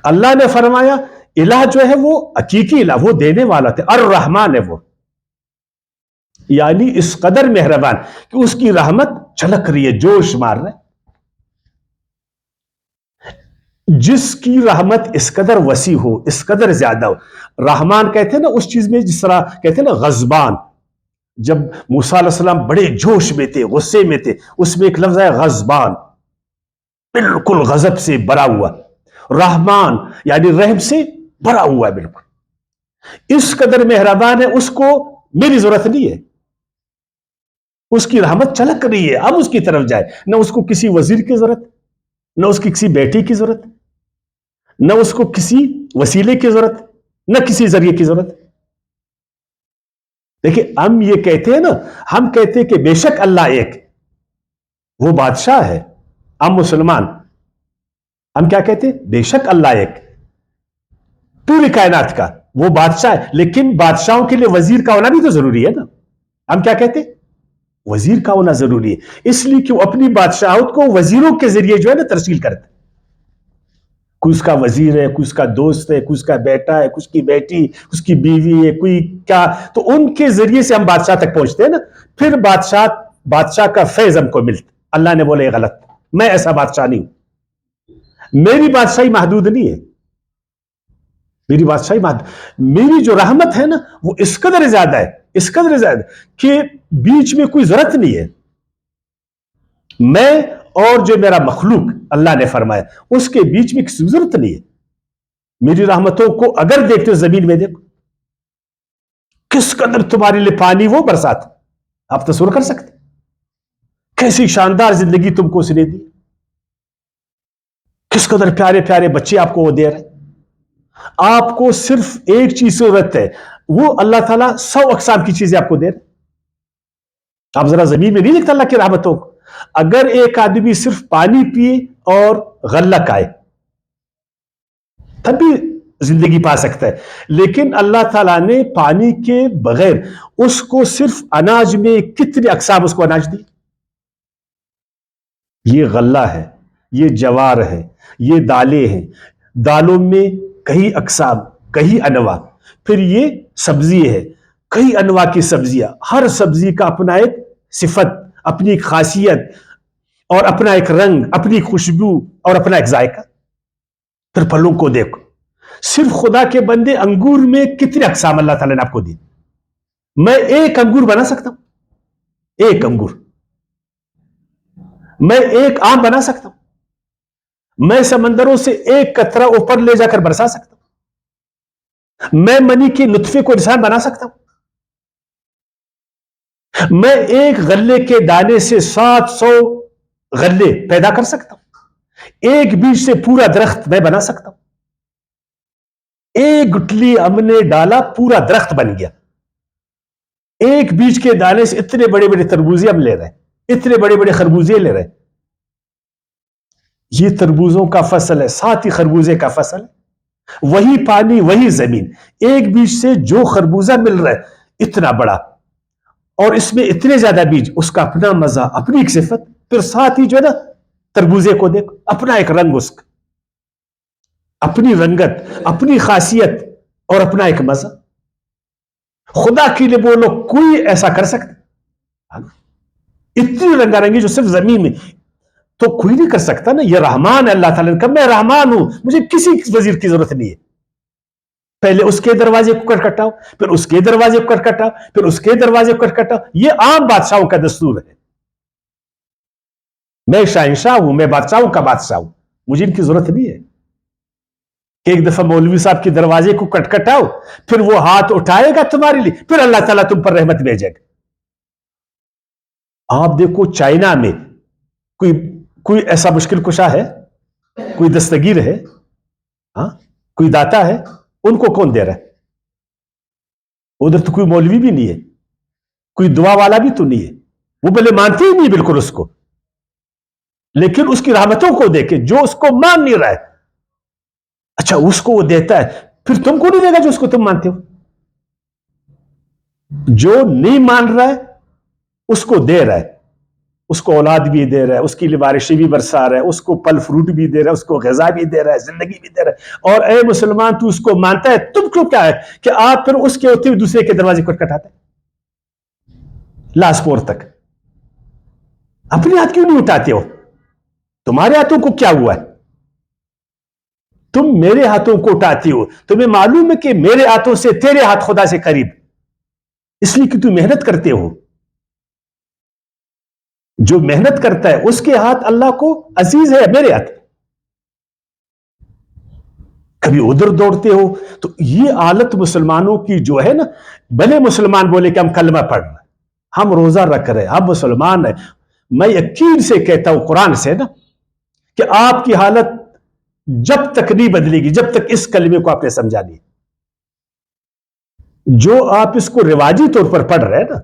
اللہ نے فرمایا الہ جو ہے وہ حقیقی الہ، وہ دینے والا تھے، الرحمن ہے وہ، یعنی اس قدر مہربان کہ اس کی رحمت چھلک رہی ہے، جوش مار رہا ہے. جس کی رحمت اس قدر وسیع ہو، اس قدر زیادہ ہو. رحمان کہتے ہیں نا اس چیز میں، جس طرح کہتے ہیں نا غضبان، جب موسیٰ علیہ السلام بڑے جوش میں تھے، غصے میں تھے، اس میں ایک لفظ ہے غضبان، بالکل غضب سے بھرا ہوا. رحمان یعنی رحم سے بھرا ہوا ہے بالکل. اس قدر مہربان ہے، اس کو میری ضرورت نہیں ہے، اس کی رحمت چلک رہی ہے، اب اس کی طرف جائے. نہ اس کو کسی وزیر کی ضرورت، نہ اس کی کسی بیٹی کی ضرورت، نہ اس کو کسی وسیلے کی ضرورت، نہ کسی ذریعے کی ضرورت. دیکھیں ہم یہ کہتے ہیں نا، ہم کہتے ہیں کہ بے شک اللہ ایک، وہ بادشاہ ہے. ہم مسلمان ہم کیا کہتے ہیں؟ بے شک اللہ ایک، پوری کائنات کا وہ بادشاہ ہے. لیکن بادشاہوں کے لیے وزیر کا ہونا بھی تو ضروری ہے نا. ہم کیا کہتے ہیں؟ وزیر کا ہونا ضروری ہے، اس لیے کہ وہ اپنی بادشاہت کو وزیروں کے ذریعے جو ہے نا ترسیل کرتے. کوئی اس کا وزیر ہے، کوئی اس کا دوست ہے، کوئی اس کا بیٹا ہے، کوئی اس کی بیٹی، اس کی بیوی ہے، کوئی کیا، تو ان کے ذریعے سے ہم بادشاہ تک پہنچتے ہیں نا. پھر بادشاہ کا فیض ہم کو ملتا. اللہ نے بولے غلط، میں ایسا بادشاہ نہیں ہوں، میری بادشاہی محدود نہیں ہے. میری بادشاہی میری جو رحمت ہے نا وہ اس قدر زیادہ ہے، اس قدر زیادہ کہ بیچ میں کوئی ضرورت نہیں ہے. میں اور جو میرا مخلوق اللہ نے فرمایا اس کے بیچ میں کسی ضرورت نہیں ہے. میری رحمتوں کو اگر دیکھتے ہو زمین میں دیکھو کس قدر تمہارے لیے پانی وہ برسات، آپ تصور کر سکتے کیسی شاندار زندگی تم کو اس نے دی، کس قدر پیارے پیارے بچے آپ کو وہ دے رہے. آپ کو صرف ایک چیز کی ضرورت ہے، وہ اللہ تعالیٰ 100 اقسام کی چیزیں آپ کو دے رہے. آپ ذرا زمین میں نہیں دیکھتے اللہ کی رحمتوں کو. اگر ایک آدمی صرف پانی پیے اور غلہ کھائے تب بھی زندگی پا سکتا ہے، لیکن اللہ تعالیٰ نے پانی کے بغیر اس کو صرف اناج میں کتنے اقسام اس کو اناج دی. یہ غلہ ہے، یہ جوار ہے، یہ دالیں ہیں، دالوں میں کئی اقسام، کئی انواع. پھر یہ سبزی ہے، کئی انواع کی سبزیاں، ہر سبزی کا اپنا ایک صفت، اپنی ایک خاصیت اور اپنا ایک رنگ، اپنی خوشبو اور اپنا ایک ذائقہ. پھر پھلوں کو دیکھو، صرف خدا کے بندے انگور میں کتنے اقسام اللہ تعالیٰ نے آپ کو دی. میں ایک انگور بنا سکتا ہوں، ایک انگور. میں ایک آم بنا سکتا ہوں، میں سمندروں سے ایک قطرہ اوپر لے جا کر برسا سکتا ہوں، میں منی کے نطفے کو انسان بنا سکتا ہوں، میں ایک غلے کے دانے سے 700 غلے پیدا کر سکتا ہوں، ایک بیج سے پورا درخت میں بنا سکتا ہوں، ایک گٹلی ہم نے ڈالا پورا درخت بن گیا، ایک بیج کے دانے سے اتنے بڑے بڑے تربوزے ہم لے رہے ہیں، اتنے بڑے بڑے خربوزے لے رہے ہیں، یہ تربوزوں کا فصل ہے، ساتھ ہی خربوزے کا فصل ہے، وہی پانی وہی زمین، ایک بیج سے جو خربوزہ مل رہا ہے اتنا بڑا، اور اس میں اتنے زیادہ بیج، اس کا اپنا مزہ، اپنی ایک صفت، پھر ساتھ ہی جو ہے نا تربوزے کو دیکھ، اپنا ایک رنگ، اس کا اپنی رنگت، اپنی خاصیت اور اپنا ایک مزہ. خدا کے لیے بولو کوئی ایسا کر سکتا؟ اتنی رنگا رنگی جو صرف زمین میں تو کوئی نہیں کر سکتا نا. یہ رحمان ہے اللہ تعالیٰ نے کہا میں رحمان ہوں، مجھے کسی وزیر کی ضرورت نہیں ہے. پہلے اس کے دروازے کو کٹکھٹاؤ، پھر اس کے دروازے کو کٹکھٹاؤ، پھر اس کے دروازے کو کٹکھٹاؤ. یہ عام بادشاہوں کا دستور ہے. میں شہنشاہ ہوں، میں بادشاہوں کا بادشاہ ہوں، مجھے ان کی ضرورت نہیں ہے. ایک دفعہ مولوی صاحب کے دروازے کو کٹکھٹاؤ، پھر وہ ہاتھ اٹھائے گا تمہارے لیے، پھر اللہ تعالیٰ تم پر رحمت بھیجے گا. آپ دیکھو چائنا میں کوئی ایسا مشکل کشا ہے، کوئی دستگیر ہے، کوئی داتا ہے، ان کو کون دے رہا ہے؟ ادھر تو کوئی مولوی بھی نہیں ہے، کوئی دعا والا بھی تو نہیں ہے، وہ بھلے مانتے ہی نہیں بالکل اس کو، لیکن اس کی رحمتوں کو دیکھے جو اس کو مان نہیں رہا ہے، اچھا اس کو وہ دیتا ہے، پھر تم کو نہیں دے گا جو اس کو تم مانتے ہو. جو نہیں مان رہا ہے اس کو دے رہا ہے، اس کو اولاد بھی دے رہا ہے، اس کی لیے بارشیں بھی برسا رہا ہے، اس کو پھل فروٹ بھی دے رہا ہے، اس کو غذا بھی دے رہا ہے، زندگی بھی دے رہا ہے. اور اے مسلمان تو اس کو مانتا ہے، تم کو کیا ہے کہ آپ پھر اس کے ہوتے ہوئے دوسرے کے دروازے کو کٹاتے لاس پور تک؟ اپنے ہاتھ کیوں نہیں اٹھاتے ہو؟ تمہارے ہاتھوں کو کیا ہوا ہے؟ تم میرے ہاتھوں کو اٹھاتی ہو، تمہیں معلوم ہے کہ میرے ہاتھوں سے تیرے ہاتھ خدا سے قریب، اس لیے کہ تم محنت کرتے ہو. جو محنت کرتا ہے اس کے ہاتھ اللہ کو عزیز ہے، میرے ہاتھ. کبھی ادھر دوڑتے ہو. تو یہ حالت مسلمانوں کی جو ہے نا، بھلے مسلمان بولے کہ ہم کلمہ پڑھ رہے ہیں، ہم روزہ رکھ رہے ہیں، ہم مسلمان ہیں، میں یقین سے کہتا ہوں قرآن سے نا کہ آپ کی حالت جب تک نہیں بدلے گی جب تک اس کلمے کو آپ نے سمجھا نہیں. جو آپ اس کو رواجی طور پر پڑھ رہے ہیں نا،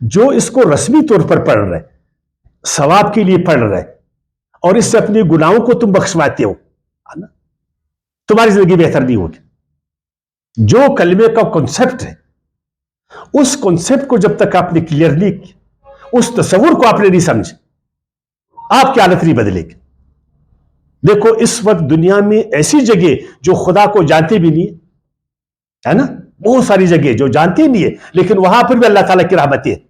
جو اس کو رسمی طور پر پڑھ رہے ہیں، ثواب کے لیے پڑھ رہے ہیں، اور اس سے اپنے گناہوں کو تم بخشواتے ہو، تمہاری زندگی بہتر نہیں ہوگی. جو کلمے کا کنسپٹ ہے، اس کنسپٹ کو جب تک آپ نے کلیئرلی، اس تصور کو آپ نے نہیں سمجھا، آپ کی حالت نہیں بدلے گی. دیکھو اس وقت دنیا میں ایسی جگہ جو خدا کو جانتے بھی نہیں ہے نا، بہت ساری جگہ جو جانتے نہیں ہے، لیکن وہاں پر بھی اللہ تعالیٰ کی رحمتیں ہیں.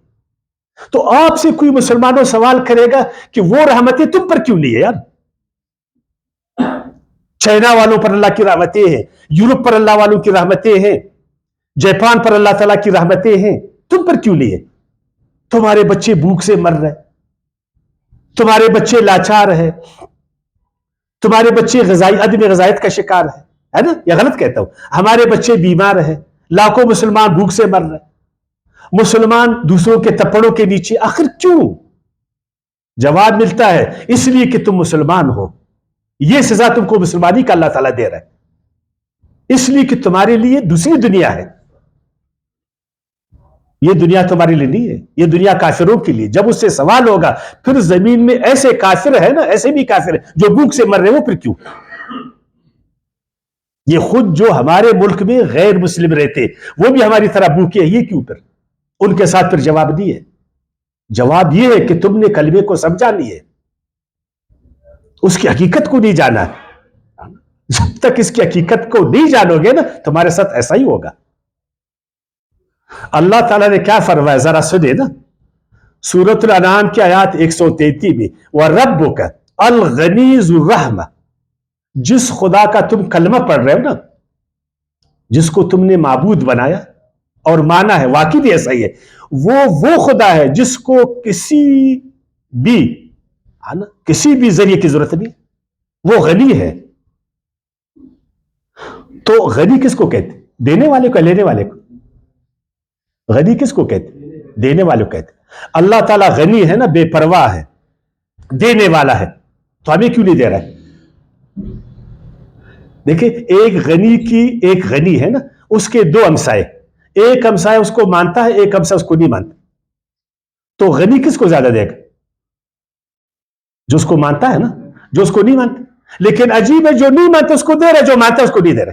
تو آپ سے کوئی مسلمانوں سوال کرے گا کہ وہ رحمتیں تم پر کیوں نہیں ہے یار؟ چائنا والوں پر اللہ کی رحمتیں ہیں، یورپ پر اللہ والوں کی رحمتیں ہیں، جاپان پر اللہ تعالیٰ کی رحمتیں ہیں، تم پر کیوں نہیں ہے؟ تمہارے بچے بھوک سے مر رہے، تمہارے بچے لاچار ہیں، تمہارے بچے عدم غذائیت کا شکار ہے نا؟ یا غلط کہتا ہوں؟ ہمارے بچے بیمار ہیں، لاکھوں مسلمان بھوک سے مر رہے، مسلمان دوسروں کے تپڑوں کے نیچے. آخر کیوں؟ جواب ملتا ہے اس لیے کہ تم مسلمان ہو. یہ سزا تم کو مسلمانی کا اللہ تعالیٰ دے رہا ہے، اس لیے کہ تمہارے لیے دوسری دنیا ہے، یہ دنیا تمہارے لیے نہیں ہے، یہ دنیا کافروں کے لیے. جب اس سے سوال ہوگا پھر زمین میں ایسے کافر ہے نا، ایسے بھی کافر ہیں جو بھوک سے مر رہے، وہ پھر کیوں؟ یہ خود جو ہمارے ملک میں غیر مسلم رہتے وہ بھی ہماری طرح بھوکے ہیں، یہ کیوں؟ پھر ان کے ساتھ پھر جواب نہیں ہے. جواب یہ ہے کہ تم نے کلمے کو سمجھا نہیں ہے، اس کی حقیقت کو نہیں جانا. جب تک اس کی حقیقت کو نہیں جانو گے نا تمہارے ساتھ ایسا ہی ہوگا. اللہ تعالیٰ نے کیا فرمایا ذرا سنے نا، سورۃ الانعام کی آیات 133 میں، وَرَبُّكَ الْغَنِيُّ ذُو الرَّحْمَةِ، جس خدا کا تم کلمہ پڑھ رہے ہو نا، جس کو تم نے معبود بنایا اور مانا ہے، واقعی بھی ایسا ہی ہے، وہ خدا ہے جس کو کسی بھی ذریعے کی ضرورت نہیں. وہ غنی ہے. تو غنی کس کو کہتے؟ دینے والے کو, لینے والے کو؟ غنی کس کو کہتے؟ دینے والے کو کہتے. اللہ تعالیٰ غنی ہے نا, بے پرواہ ہے, دینے والا ہے, تو ہمیں کیوں نہیں دے رہا ہے؟ دیکھیں, ایک غنی ہے نا, اس کے دو ہمسائے, ایک ہمسائے اس کو مانتا ہے, ایک ہمسائے اس کو نہیں مانتا. تو غنی کس کو زیادہ دے گا؟ جو اس کو مانتا ہے نا, جو اس کو نہیں مانتا. لیکن عجیب ہے, جو نہیں مانتا اس کو دے رہا ہے, جو مانتا ہے اس کو نہیں دے رہا.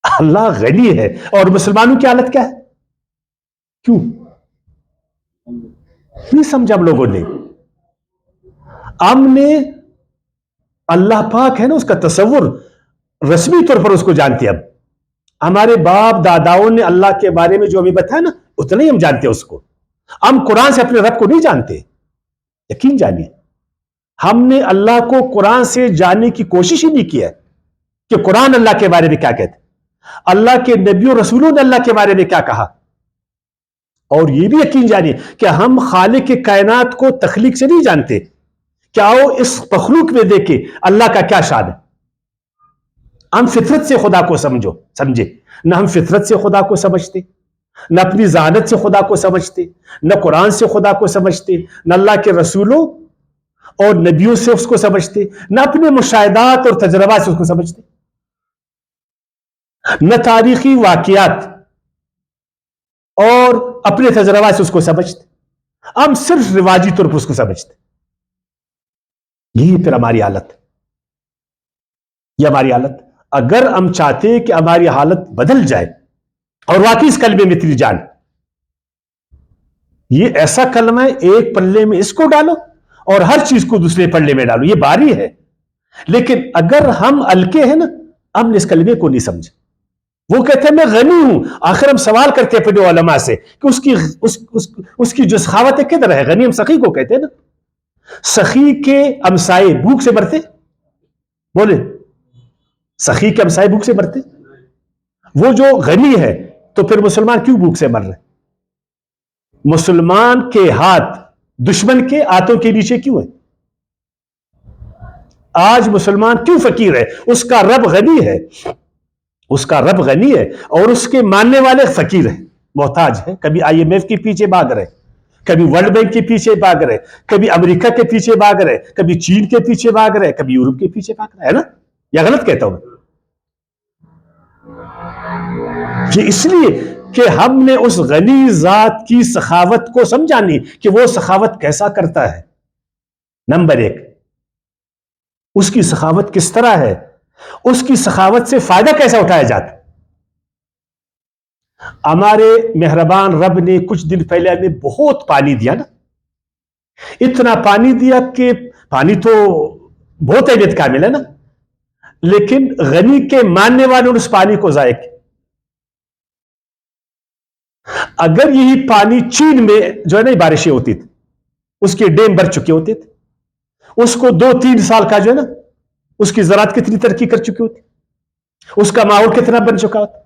اللہ غنی ہے, اور مسلمانوں کی حالت کیا ہے؟ کیوں نہیں سمجھا ہم لوگوں نے؟ ہم نے اللہ پاک ہے نا, اس کا تصور رسمی طور پر اس کو جانتے. اب ہمارے باپ داداؤں نے اللہ کے بارے میں جو ہمیں بتایا نا, اتنا ہی ہم جانتے ہیں اس کو. ہم قرآن سے اپنے رب کو نہیں جانتے. یقین جانیے, ہم نے اللہ کو قرآن سے جاننے کی کوشش ہی نہیں کیا کہ قرآن اللہ کے بارے میں کیا کہتے, اللہ کے نبی و رسولوں نے اللہ کے بارے میں کیا کہا. اور یہ بھی یقین جانیے کہ ہم خالق کے کائنات کو تخلیق سے نہیں جانتے. کیا وہ اس مخلوق میں دیکھے اللہ کا کیا شان ہے. ہم فطرت سے خدا کو سمجھے, نہ ہم فطرت سے خدا کو سمجھتے, نہ اپنی ذہانت سے خدا کو سمجھتے, نہ قرآن سے خدا کو سمجھتے, نہ اللہ کے رسولوں اور نبیوں سے اس کو سمجھتے, نہ اپنے مشاہدات اور تجربات سے اس کو سمجھتے, نہ تاریخی واقعات اور اپنے تجربات سے اس کو سمجھتے. ہم صرف رواجی طور پر اس کو سمجھتے. یہی پھر ہماری حالت, یہ ہماری حالت. اگر ہم چاہتے کہ ہماری حالت بدل جائے اور واقعی اس کلمے میں تیری جان, یہ ایسا کلمہ ہے, ایک پلے میں اس کو ڈالو اور ہر چیز کو دوسرے پلے میں ڈالو, یہ باری ہے. لیکن اگر ہم ہلکے ہیں نا, ہم نے اس کلمے کو نہیں سمجھا. وہ کہتے ہیں میں غنی ہوں. آخر ہم سوال کرتے ہیں اپنے علماء سے کہ اس کی جو سخاوت ہے کدھر ہے؟ غنی ہم سخی کو کہتے ہیں نا. سخی کے ہمسائے بھوک سے مرتے؟ بولے, سخی کے ہمسائے بھوک سے مرتے؟ وہ جو غنی ہے, تو پھر مسلمان کیوں بھوک سے مر رہے؟ مسلمان کے ہاتھ دشمن کے ہاتھوں کے نیچے کیوں ہے؟ آج مسلمان کیوں فقیر ہے؟ اس کا رب غنی ہے, اس کا رب غنی ہے, اور اس کے ماننے والے فقیر ہیں, محتاج ہیں. کبھی IMF کے پیچھے بھاگ رہے, کبھی ورلڈ بینک کے پیچھے بھاگ رہے, کبھی امریکہ کے پیچھے بھاگ رہے, کبھی چین کے پیچھے بھاگ رہے, کبھی یورپ کے پیچھے بھاگ رہے, ہے نا؟ یا غلط کہتا ہوں؟ یہ اس لیے کہ ہم نے اس غنی ذات کی سخاوت کو سمجھا نہیں کہ وہ سخاوت کیسا کرتا ہے. نمبر ایک, اس کی سخاوت کس طرح ہے, اس کی سخاوت سے فائدہ کیسا اٹھایا جاتا. ہمارے مہربان رب نے کچھ دن پہلے ہمیں بہت پانی دیا نا, اتنا پانی دیا کہ پانی تو بہت اہمیت کامل ہے نا, لیکن غنی کے ماننے والوں نے اس پانی کو ضائع کیا. اگر یہی پانی چین میں جو ہے نا بارشیں ہوتی تھی, اس کے ڈیم بھر چکے ہوتے تھے, اس کو 2-3 سال کا جو ہے نا, اس کی زراعت کتنی ترقی کر چکی ہوتی, اس کا ماحول کتنا بن چکا ہوتا.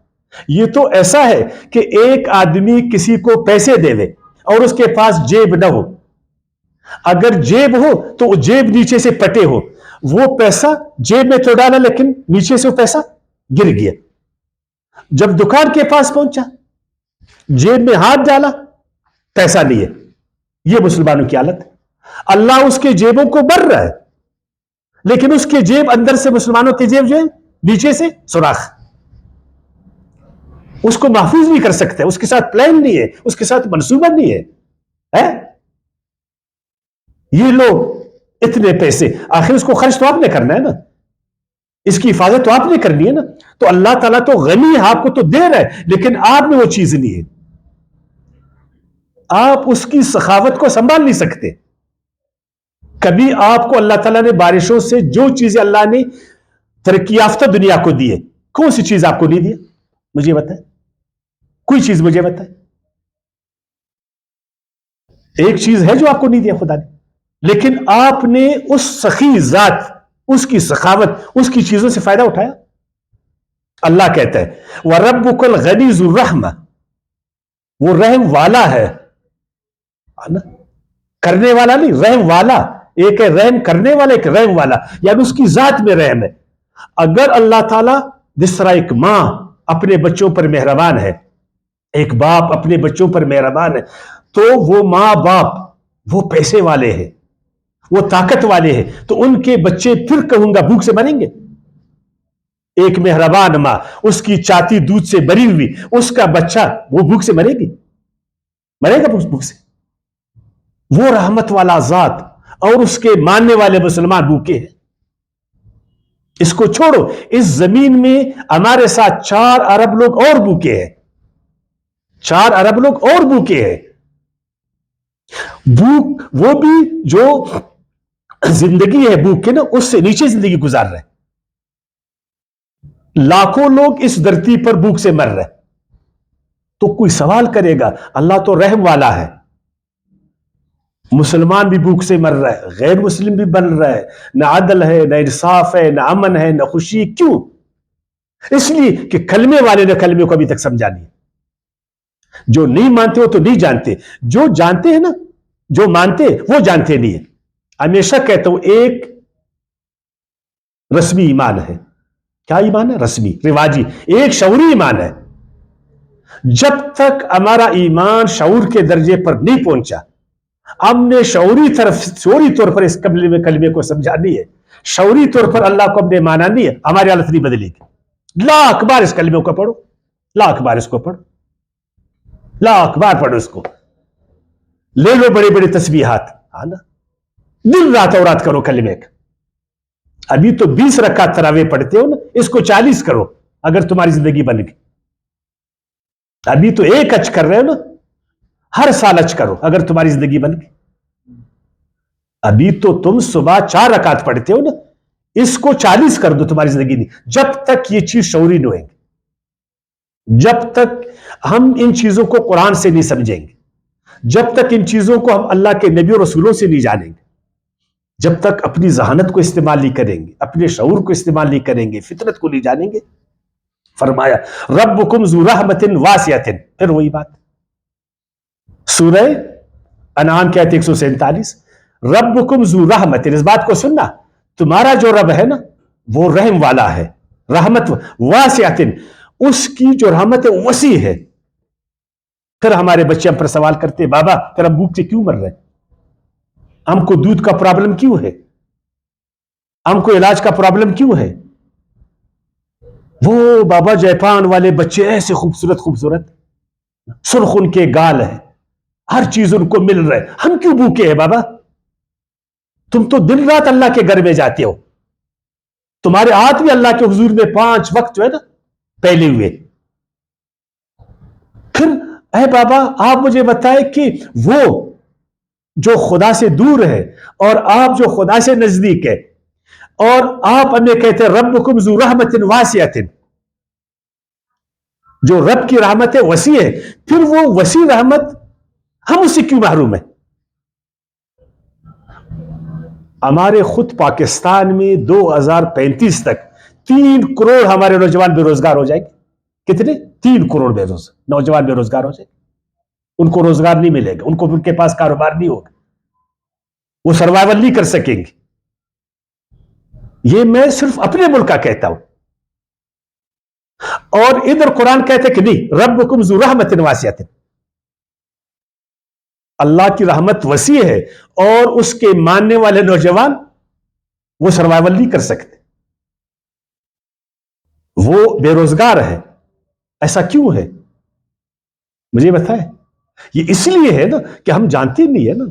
یہ تو ایسا ہے کہ ایک آدمی کسی کو پیسے دے دے اور اس کے پاس جیب نہ ہو. اگر جیب ہو تو وہ جیب نیچے سے پٹے ہو, وہ پیسہ جیب میں تو ڈالا لیکن نیچے سے وہ پیسہ گر گیا. جب دکان کے پاس پہنچا, جیب میں ہاتھ ڈالا, پیسہ نہیں ہے. یہ مسلمانوں کی حالت ہے. اللہ اس کے جیبوں کو بھر رہا ہے, لیکن اس کے جیب اندر سے, مسلمانوں کی جیب جو ہے نیچے سے سوراخ, اس کو محفوظ نہیں کر سکتے. اس کے ساتھ پلان نہیں ہے, اس کے ساتھ منصوبہ نہیں ہے. یہ لوگ اتنے پیسے, آخر اس کو خرچ تو آپ نے کرنا ہے نا, اس کی حفاظت تو آپ نے کرنی ہے نا. تو اللہ تعالیٰ تو غنی ہے, آپ کو تو دے رہا ہے, لیکن آپ میں وہ چیز نہیں ہے. آپ اس کی سخاوت کو سنبھال نہیں سکتے. کبھی آپ کو اللہ تعالیٰ نے بارشوں سے جو چیزیں اللہ نے ترقی یافتہ دنیا کو دی ہے, کون سی چیز آپ کو نہیں دی؟ مجھے بتائیں, کوئی چیز مجھے بتائیں. ایک چیز ہے جو آپ کو نہیں دیا خدا نے, لیکن آپ نے اس سخی ذات, اس کی سخاوت, اس کی چیزوں سے فائدہ اٹھایا. اللہ کہتا ہے وَرَبُّكَ الْغَنِيُّ ذُو الرَّحْمَةِ, وہ رحم والا ہے, کرنے والا نہیں, رحم والا. ایک ہے رحم کرنے والا، ایک رحم والا، یعنی اس کی ذات میں رحم ہے. اگر اللہ تعالیٰ جس طرح ایک ماں اپنے بچوں پر مہربان ہے، ایک باپ اپنے بچوں پر مہربان ہے، تو وہ ماں باپ وہ پیسے والے ہیں، وہ طاقت والے ہیں، تو ان کے بچے پھر کہوں گا بھوک سے مریں گے؟ ایک مہربان ماں، اس کی چاتی دودھ سے بری ہوئی، اس کا بچہ وہ بھوک سے مرے گی؟ مرے گا بھوک سے؟ وہ رحمت والا ذات اور اس کے ماننے والے مسلمان بھوکے ہیں. اس کو چھوڑو، اس زمین میں ہمارے ساتھ 4 ارب لوگ اور بھوکے ہیں. 4 ارب لوگ اور بھوکے ہیں. بھوک وہ بھی جو زندگی ہے بھوک کے نا، اس سے نیچے زندگی گزار رہے. لاکھوں لوگ اس دھرتی پر بھوک سے مر رہے. تو کوئی سوال کرے گا، اللہ تو رحم والا ہے، مسلمان بھی بھوک سے مر رہا ہے، غیر مسلم بھی بن رہا ہے، نہ عدل ہے، نہ انصاف ہے، نہ امن ہے، نہ خوشی. کیوں؟ اس لیے کہ کلمے والے نے کلمے کو ابھی تک سمجھا نہیں. جو نہیں مانتے وہ تو نہیں جانتے، جو جانتے ہیں نا، جو مانتے وہ جانتے نہیں ہے. ہمیشہ کہتا ہوں ایک رسمی ایمان ہے. کیا ایمان ہے؟ رسمی، رواجی. ایک شعوری ایمان ہے. جب تک ہمارا ایمان شعور کے درجے پر نہیں پہنچا، ہم نے شعوری طور پر اس کلمے کو سمجھا نہیں ہے، شعوری طور پر اللہ کو ہم نے مانا نہیں ہے، ہماری حالت نہیں بدلے گی. لاکھ بار اس کلمے کو پڑھو، لاکھ بار اس کو پڑھو، لاکھ بار پڑھو اس کو. لے لو بڑے بڑے تسبیحات، دن رات اورات کرو کلمے کا. ابھی تو 20 رکعت تراویح پڑھتے ہو نا، اس کو 40 کرو اگر تمہاری زندگی بن گئی. ابھی تو ایک حج کر رہے ہو نا، ہر سال حج کرو اگر تمہاری زندگی بن گئی. ابھی تو تم صبح 4 رکعت پڑھتے ہو نا، اس کو 40 کر دو تمہاری زندگی نہیں. جب تک یہ چیز شعوری نہ ہوئے گی، جب تک ہم ان چیزوں کو قرآن سے نہیں سمجھیں گے، جب تک ان چیزوں کو ہم اللہ کے نبی اور رسولوں سے نہیں جانیں گے، جب تک اپنی ذہانت کو استعمال نہیں کریں گے، اپنے شعور کو استعمال نہیں کریں گے، فطرت کو نہیں جانیں گے. فرمایا ربکم ذو رحمت واسعۃ. پھر وہی بات سورہ انعام کی آیت 147، ربکم ذو رحمت. اس بات کو سننا، تمہارا جو رب ہے نا وہ رحم والا ہے، رحمت واسعۃ، اس کی جو رحمت ہے وسیع ہے. پھر ہمارے بچے ہم پر سوال کرتے، بابا پھر ہم بھوک سے کیوں مر رہے ہیں؟ ہم کو دودھ کا پرابلم کیوں ہے؟ ہم کو علاج کا پرابلم کیوں ہے؟ وہ بابا جیپان والے بچے ایسے خوبصورت خوبصورت، سرخ ان کے گال ہے، ہر چیز ان کو مل رہے، ہم کیوں بھوکے ہیں بابا؟ تم تو دن رات اللہ کے گھر میں جاتے ہو، تمہارے ہاتھ بھی اللہ کے حضور میں 5 وقت جو ہے نا پہلے ہوئے. پھر اے بابا آپ مجھے بتائیں کہ وہ جو خدا سے دور ہے اور آپ جو خدا سے نزدیک ہے، اور آپ ہمیں کہتے ہیں ربکم ذو رحمت واسعۃ، جو رب کی رحمت ہے وسیع ہے، پھر وہ وسیع رحمت ہم اس سے کیوں محروم ہیں؟ ہمارے خود پاکستان میں 2035 تک 3 کروڑ ہمارے نوجوان بے روزگار ہو جائیں گے. کتنے؟ 3 کروڑ نوجوان بے روزگار ہو جائیں گے. ان کو روزگار نہیں ملے گا، ان کے پاس کاروبار نہیں ہوگا، وہ سروائیول نہیں کر سکیں گے. یہ میں صرف اپنے ملک کا کہتا ہوں. اور ادھر قرآن کہتے کہ نہیں، ربکم ذو رحمت واسعۃ، اللہ کی رحمت وسیع ہے اور اس کے ماننے والے نوجوان وہ سروائیول نہیں کر سکتے، وہ بے روزگار ہے. ایسا کیوں ہے مجھے بتائیں. یہ اس لیے ہے نا کہ ہم جانتے نہیں ہے نا،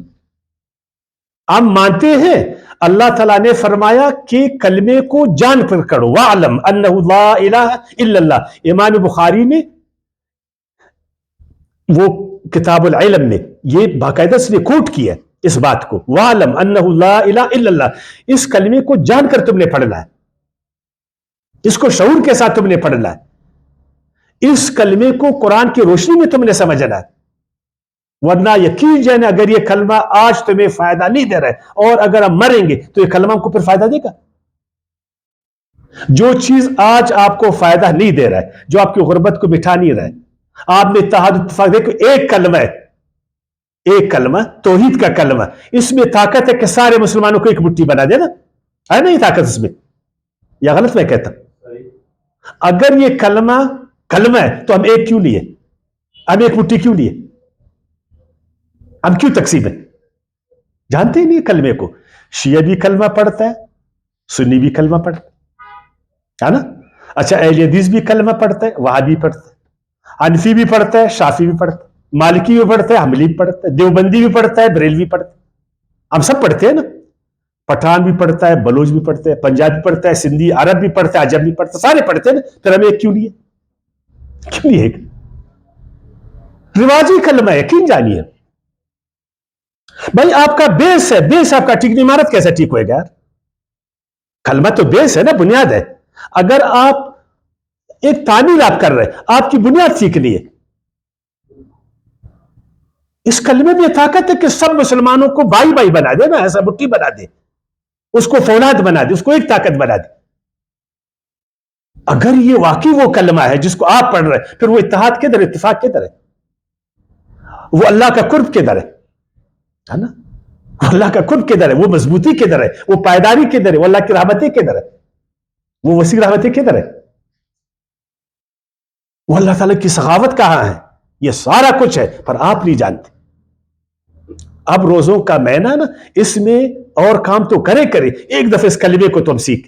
ہم مانتے ہیں. اللہ تعالیٰ نے فرمایا کہ کلمے کو جان پر کرو، وَعْلَمْ أَنَّهُ لَا إِلَهَ إِلَّا اللَّهِ. امام بخاری نے وہ کتاب العلم میں یہ باقاعدہ سے کوٹ کیا اس بات کو، وَعْلَمْ أَنَّهُ لَا إِلَهَ إِلَّا اللَّهِ. اس کلمے کو جان کر تم نے پڑھنا ہے، اس کو شعور کے ساتھ تم نے پڑھنا ہے، اس کلمے کو قرآن کی روشنی میں تم نے سمجھنا ہے. ورنہ یقین جانے اگر یہ کلمہ آج تمہیں فائدہ نہیں دے رہا ہے اور اگر ہم مریں گے تو یہ کلمہ ہم کو پھر فائدہ دے گا. جو چیز آج آپ کو فائدہ نہیں دے رہا ہے، جو آپ کی غربت کو بٹھا نہیں رہا ہے، آپ نے اتحاد اتفاق دیکھو، ایک کلمہ ہے، ایک کلمہ توحید کا کلمہ، اس میں طاقت ہے کہ سارے مسلمانوں کو ایک مٹھی بنا دینا، ہے نا یہ طاقت اس میں؟ یا غلط میں کہتا ہوں؟ اگر یہ کلمہ ہے تو ہم ایک کیوں لیے؟ ہم ایک مٹھی کیوں لیے؟ ہم کیوں تقسیم ہے؟ جانتے ہی نہیں کلمے کو. شیعہ بھی کلمہ پڑھتا ہے، سنی بھی کلمہ پڑھتا ہے نا. اچھا اہل حدیث بھی کلمہ پڑھتا ہے، وہابی بھی پڑھتا ہے، حنفی بھی پڑھتا ہے، شافی بھی پڑھتا ہے، مالکی بھی پڑھتا ہے، حنبلی بھی پڑھتا ہے، دیوبندی بھی پڑھتا ہے، بریلوی بھی پڑھتا ہے. ہم سب پڑھتے ہیں نا. پٹھان بھی پڑھتا ہے، بلوچ بھی پڑھتا ہے، پنجابی بھی پڑھتا ہے، سندھی عرب بھی پڑھتا ہے، عجم بھی پڑھتا ہے، سارے پڑھتے ہیں نا. پھر ہمیں ایک کیوں لیے؟ کیوں لیے؟ رواجی کلمہ ہے، یقین جانیے. بھائی آپ کا بیس ہے، بیس آپ کا ٹھیک نہیں، عمارت کیسے ٹھیک ہوئے گا یار؟ کلمہ تو بیس ہے نا، بنیاد ہے. اگر آپ ایک تعمیر آپ کر رہے، آپ کی بنیاد سیکھنی ہے. اس کلمے میں طاقت ہے کہ سب مسلمانوں کو بھائی بھائی بنا دے نا، ایسا مٹھی بنا دے، اس کو فولاد بنا دے، اس کو ایک طاقت بنا دے. اگر یہ واقعی وہ کلمہ ہے جس کو آپ پڑھ رہے، پھر وہ اتحاد کدھر، اتفاق کدھر ہے؟ وہ اللہ کا قرب کدھر ہے نا؟ اللہ کا قرب کدھر ہے؟ وہ مضبوطی کدھر ہے؟ وہ پائیداری کدھر ہے؟ وہ اللہ کی رحمتیں کدھر ہے؟ وہ وسیع رحمتیں کدھر ہے؟ وہ اللہ تعالیٰ کی سخاوت کہاں ہے؟ یہ سارا کچھ ہے پر آپ نہیں جانتے. اب روزوں کا مہینہ نا، اس میں اور کام تو کرے ایک دفعہ اس کلمے کو تم سیکھ.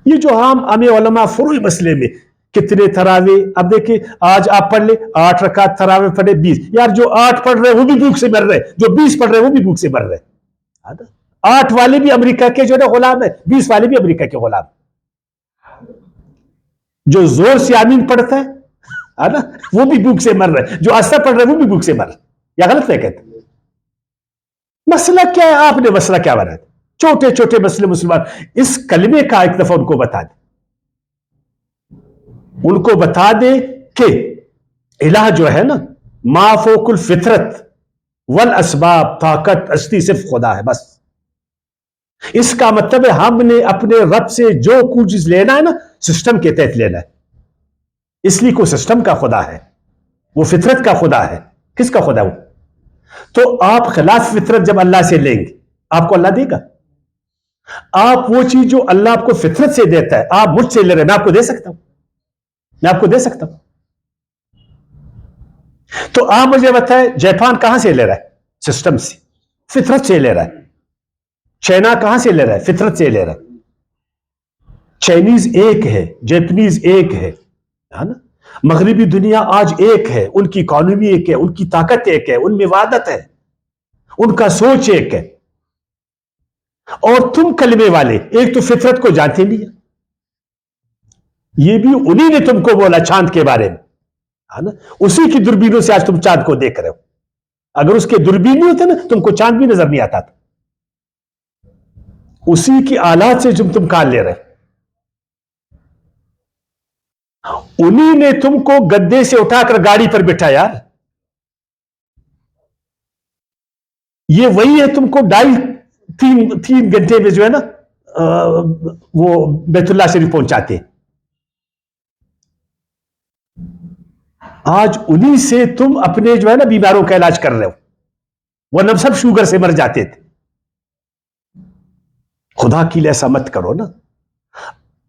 یہ جو عام علماء فروعی مسئلے میں کتنے تراوی، اب دیکھیں آج آپ پڑھ لیں 8 رکعت تراوی پڑھے 20، یار جو 8 پڑھ رہے وہ بھی بھوک سے مر رہے، جو 20 پڑھ رہے وہ بھی بھوک سے مر رہے. 8 والے بھی امریکہ کے جو ہے غلام ہے، 20 والے بھی امریکہ کے غلام. جو زور سے آمین پڑھتا ہے نا وہ بھی بھوک سے مر رہے، جو اثر پڑھ رہے وہ بھی بھوک سے مر رہے. یا غلط ہے کہتے؟ مسئلہ کیا ہے؟ آپ نے مسئلہ کیا بنا؟ چھوٹے چھوٹے مسئلے مسلمان، اس کلمے کا ایک دفعہ ان کو بتا دیں، ان کو بتا دے کہ الہ جو ہے نا ما فوق الفطرت والاسباب، طاقت ہستی صرف خدا ہے بس. اس کا مطلب ہے ہم نے اپنے رب سے جو کچھ لینا ہے نا سسٹم کے تحت لینا ہے. اس لیے کوئی سسٹم کا خدا ہے، وہ فطرت کا خدا ہے. کس کا خدا ہے وہ؟ تو آپ خلاف فطرت جب اللہ سے لیں گے آپ کو اللہ دے گا. آپ وہ چیز جو اللہ آپ کو فطرت سے دیتا ہے آپ مجھ سے لے رہے، میں آپ کو دے سکتا ہوں، میں آپ کو دے سکتا ہوں. تو آپ مجھے بتائیں جاپان کہاں سے لے رہا ہے؟ سسٹم سے، فطرت سے لے رہا ہے. چائنا کہاں سے لے رہا ہے؟ فطرت سے لے رہا ہے. چائنیز ایک ہے، جیپنیز ایک ہے نا. مغربی دنیا آج ایک ہے، ان کی اکانومی ایک ہے، ان کی طاقت ایک ہے، ان میں وحدت ہے، ان کا سوچ ایک ہے. اور تم کلمے والے ایک تو فطرت کو جانتے نہیں ہیں. یہ بھی انہی نے تم کو بولا چاند کے بارے میں، اسی کی دوربینوں سے آج تم چاند کو دیکھ رہے ہو. اگر اس کے دوربین نہیں ہوتے نا تم کو چاند بھی نظر نہیں آتا تھا. اسی کی آلات سے تم کان لے رہے. انہی نے تم کو گدے سے اٹھا کر گاڑی پر بٹھایا. یہ وہی ہے تم کو 2.5-3 گھنٹے میں جو ہے نا وہ بیت اللہ شریف پہنچاتے. آج انہی سے تم اپنے جو ہے نا بیماروں کا علاج کر رہے ہو، ورنہ سب شوگر سے مر جاتے تھے. خدا کے لیے ایسا مت کرو نا.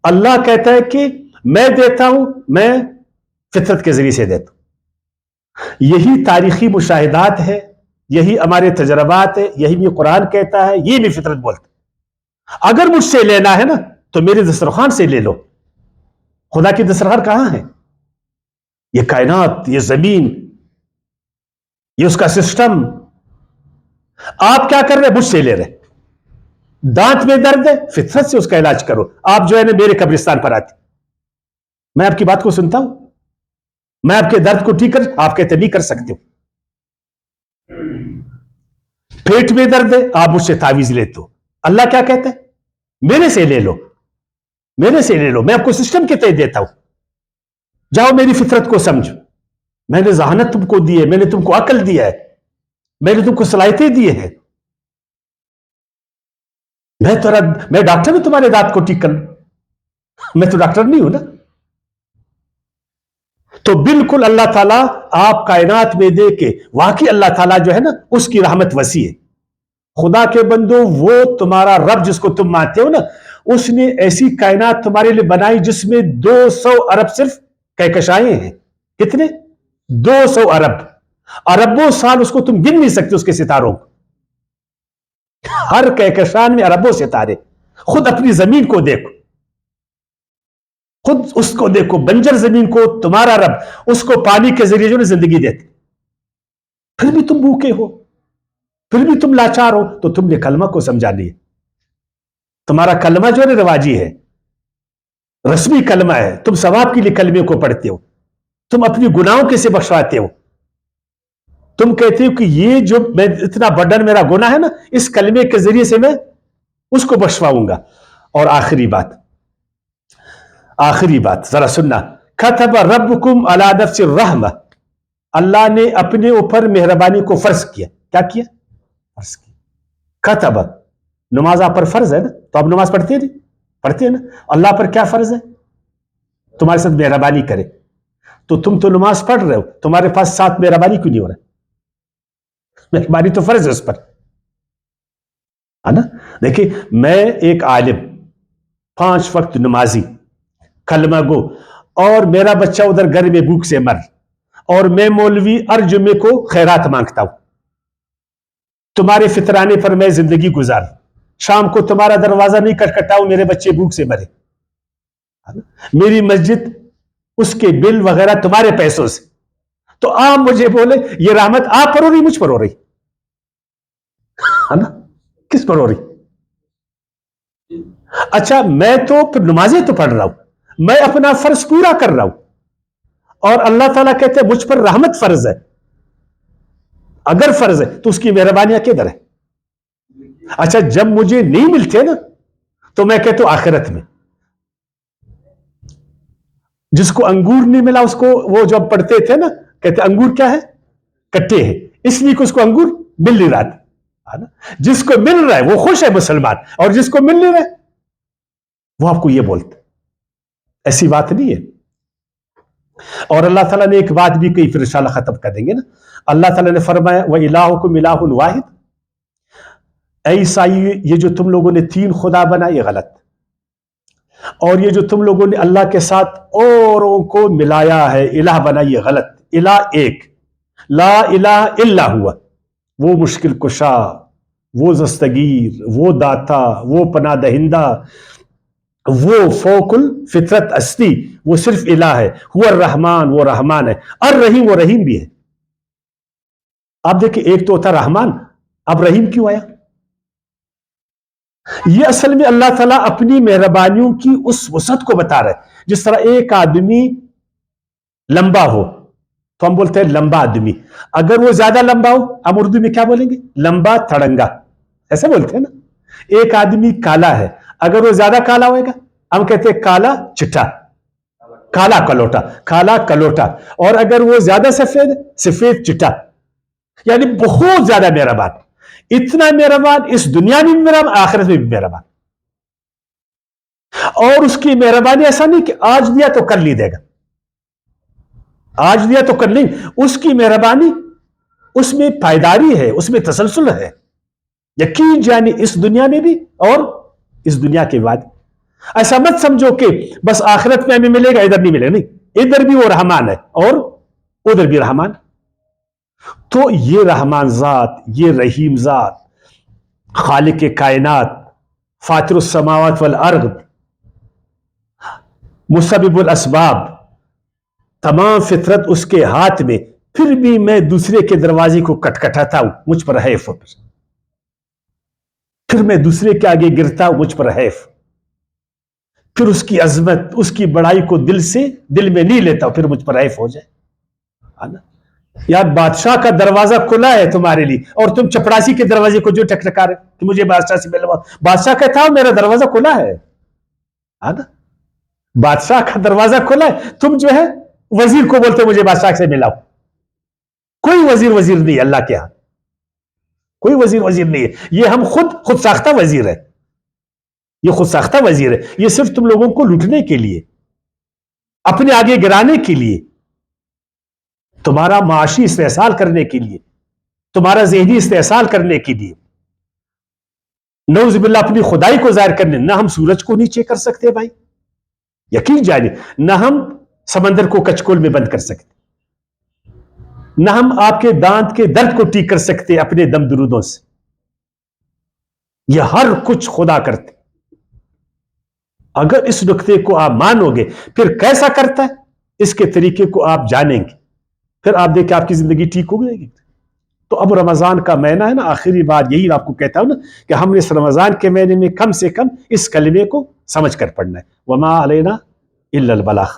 اللہ کہتا ہے کہ میں دیتا ہوں، میں فطرت کے ذریعے سے دیتا ہوں. یہی تاریخی مشاہدات ہے، یہی ہمارے تجربات ہے، یہی بھی قرآن کہتا ہے، یہ بھی فطرت بولتا ہے. اگر مجھ سے لینا ہے نا تو میرے دسترخوان سے لے لو. خدا کی دسترخوان کہاں ہے؟ یہ کائنات، یہ زمین، یہ اس کا سسٹم. آپ کیا کر رہے؟ مجھ سے لے رہے. دانت میں درد ہے، فطرت سے اس کا علاج کرو. آپ جو ہے نا میرے قبرستان پر آتے، میں آپ کی بات کو سنتا ہوں، میں آپ کے درد کو ٹھیک کر، آپ کہتے نہیں کر سکتے ہو. پیٹ میں درد ہے، آپ مجھ سے تعویذ لیتے ہو. اللہ کیا کہتا ہے؟ میرے سے لے لو، میرے سے لے لو، میں آپ کو سسٹم کے تحت دیتا ہوں. جاؤ میری فطرت کو سمجھو. میں نے ذہانت تم کو دی ہے، میں نے تم کو عقل دیا ہے، میں نے تم کو صلاحیتیں دی ہیں. میں ڈاکٹر میں تمہارے دانت کو ٹھیک کر لوں؟ میں تو ڈاکٹر نہیں ہوں نا. تو بالکل اللہ تعالیٰ آپ کائنات میں دے کے واقعی اللہ تعالیٰ جو ہے نا اس کی رحمت وسیع ہے. خدا کے بندو وہ تمہارا رب جس کو تم مانتے ہو نا اس نے ایسی کائنات تمہارے لیے بنائی جس میں 200 ارب صرف کہکشائیں ہیں. کتنے؟ 200 ارب. اربوں سال اس کو تم گن نہیں سکتے اس کے ستاروں. ہر کہکشان میں اربوں ستارے. خود اپنی زمین کو دیکھو, خود اس کو دیکھو, بنجر زمین کو تمہارا رب اس کو پانی کے ذریعے جو ہے زندگی دیتے, پھر بھی تم بھوکے ہو, پھر بھی تم لاچار ہو. تو تم نے کلمہ کو سمجھا نہیں. تمہارا کلمہ جو ہے رواجی ہے, رسمی کلمہ ہے, تم ثواب کے لیے کلمے کو پڑھتے ہو, تم اپنی گناہوں کے سے بخشواتے ہو. تم کہتے ہو کہ یہ جو میں اتنا برڈن میرا گناہ ہے نا اس کلمے کے ذریعے سے میں اس کو بخشواؤں گا. اور آخری بات ذرا سننا. کتب ربکم علی نفس الرحمہ, اللہ نے اپنے اوپر مہربانی کو فرض کیا. کیا کیا؟ فرض کیا. کتب, نماز آپ پر فرض ہے نا, تو آپ نماز پڑھتے ہیں نہیں؟ پڑھتے ہیں نا. اللہ پر کیا فرض ہے؟ تمہارے ساتھ مہربانی کرے. تو تم تو نماز پڑھ رہے ہو, تمہارے پاس ساتھ مہربانی کیوں نہیں ہو رہا؟ مہربانی تو فرض ہے اس پر, ہے نا. دیکھیں میں ایک عالم, 5 وقت نمازی, کلمہ گو, اور میرا بچہ ادھر گھر میں بھوک سے مر, اور میں مولوی ہر جمعے کو خیرات مانگتا ہوں. تمہارے فطرانے پر میں زندگی گزار, شام کو تمہارا دروازہ نہیں کٹکھٹاؤں میرے بچے بھوک سے مرے. میری مسجد اس کے بل وغیرہ تمہارے پیسوں سے. تو آپ مجھے بولے یہ رحمت آپ پر ہو رہی مجھ پر ہو رہی, ہے نا؟ کس پر ہو رہی؟ اچھا میں تو پھر نمازیں تو پڑھ رہا ہوں, میں اپنا فرض پورا کر رہا ہوں, اور اللہ تعالیٰ کہتے ہیں مجھ پر رحمت فرض ہے. اگر فرض ہے تو اس کی مہربانیاں کدھر ہے؟ اچھا جب مجھے نہیں ملتے نا تو میں کہتا ہوں آخرت میں جس کو انگور نہیں ملا اس کو, وہ جب پڑھتے تھے نا کہتے انگور کیا ہے؟ کٹے ہیں, اس لیے کہ اس کو انگور مل نہیں رہا تھا. جس کو مل رہا ہے وہ خوش ہے مسلمان, اور جس کو مل نہیں رہا ہے وہ آپ کو یہ بولتا. ایسی بات نہیں ہے. اور اللہ تعالیٰ نے ایک بات بھی کہی, پھر انشاءاللہ ختم کر دیں گے نا. اللہ تعالیٰ نے فرمایا وَإِلَٰهُكُمْ إِلَٰهٌ وَاحِدٌ, اے عیسائی یہ جو تم لوگوں نے 3 خدا بنا یہ غلط, اور یہ جو تم لوگوں نے اللہ کے ساتھ اوروں کو ملایا ہے الہ بنا یہ غلط. الہ ایک, لا الہ الا ہوا, وہ مشکل کشا, وہ دستگیر, وہ داتا, وہ پناہ دہندہ, وہ فوق الفطرت استی, وہ صرف الہ ہے. هو الرحمن, وہ رحمان ہے. الرحیم, وہ رحیم بھی ہے. آپ دیکھیں ایک تو ہوتا رحمان, اب رحیم کیوں آیا؟ یہ اصل میں اللہ تعالیٰ اپنی مہربانیوں کی اس وسعت کو بتا رہا ہے. جس طرح ایک آدمی لمبا ہو تو ہم بولتے ہیں لمبا آدمی, اگر وہ زیادہ لمبا ہو ہم اردو میں کیا بولیں گے؟ لمبا تھڑنگا, ایسے بولتے ہیں نا. ایک آدمی کالا ہے, اگر وہ زیادہ کالا ہوئے گا ہم کہتے ہیں کالا چٹا, کالا کلوٹا, کالا کلوٹا. اور اگر وہ زیادہ سفید, سفید چٹا, یعنی بہت زیادہ مہربان. اتنا مہربان اس دنیا میں بھی مہربان, آخرت میں بھی مہربان. اور اس کی مہربانی ایسا نہیں کہ آج دیا تو کل نہیں دے گا, آج دیا تو کل نہیں. اس کی مہربانی اس میں پائیداری ہے, اس میں تسلسل ہے. یقین جانی اس دنیا میں بھی اور اس دنیا کے بعد. ایسا مت سمجھو کہ بس آخرت میں ہمیں ملے گا ادھر نہیں ملے, نہیں, ادھر بھی وہ رحمان ہے اور ادھر بھی رحمان. تو یہ رحمان ذات, یہ رحیم ذات, خالق کائنات, فاطر السماوات والارض, مسبب الاسباب, تمام فطرت اس کے ہاتھ میں, پھر بھی میں دوسرے کے دروازے کو کٹکھٹاتا ہوں, مجھ پر حیف. پھر میں دوسرے کے آگے گرتا ہوں, مجھ پر حیف. پھر اس کی عظمت, اس کی بڑائی کو دل میں نہیں لیتا ہوں, پھر مجھ پر حیف ہو جائے. یار بادشاہ کا دروازہ کھلا ہے تمہارے لیے, اور تم چپڑاسی کے دروازے کو جو ٹکٹکا رہے کہ مجھے بادشاہ سے ملوا. بادشاہ کہتا ہوں میرا دروازہ کھلا ہے, بادشاہ کا دروازہ کھلا ہے. تم جو ہے وزیر کو بولتے مجھے بادشاہ سے ملاؤ. کوئی وزیر نہیں اللہ کے ہاں, کوئی وزیر نہیں ہے. یہ ہم خود ساختہ وزیر ہے, یہ خود ساختہ وزیر ہے. یہ صرف تم لوگوں کو لوٹنے کے لیے, اپنے آگے گرانے کے لیے, تمہارا معاشی استحصال کرنے کے لیے، تمہارا ذہنی استحصال کرنے کے لیے، نعوذ باللہ اپنی خدائی کو ظاہر کرنے. نہ ہم سورج کو نیچے کر سکتے بھائی، یقین جانیے، نہ ہم سمندر کو کچکول میں بند کر سکتے، نہ ہم آپ کے دانت کے درد کو ٹھیک کر سکتے اپنے دم درودوں سے. یہ ہر کچھ خدا کرتے. اگر اس نقطے کو آپ مانو گے، پھر کیسا کرتا ہے اس کے طریقے کو آپ جانیں گے، پھر آپ دیکھیں آپ کی زندگی ٹھیک ہو جائے گی. تو اب رمضان کا مہینہ ہے نا، آخری بات یہی آپ کو کہتا ہوں نا کہ ہم نے اس رمضان کے مہینے میں کم سے کم اس کلمے کو سمجھ کر پڑھنا ہے. وما علینا الا البلاغ.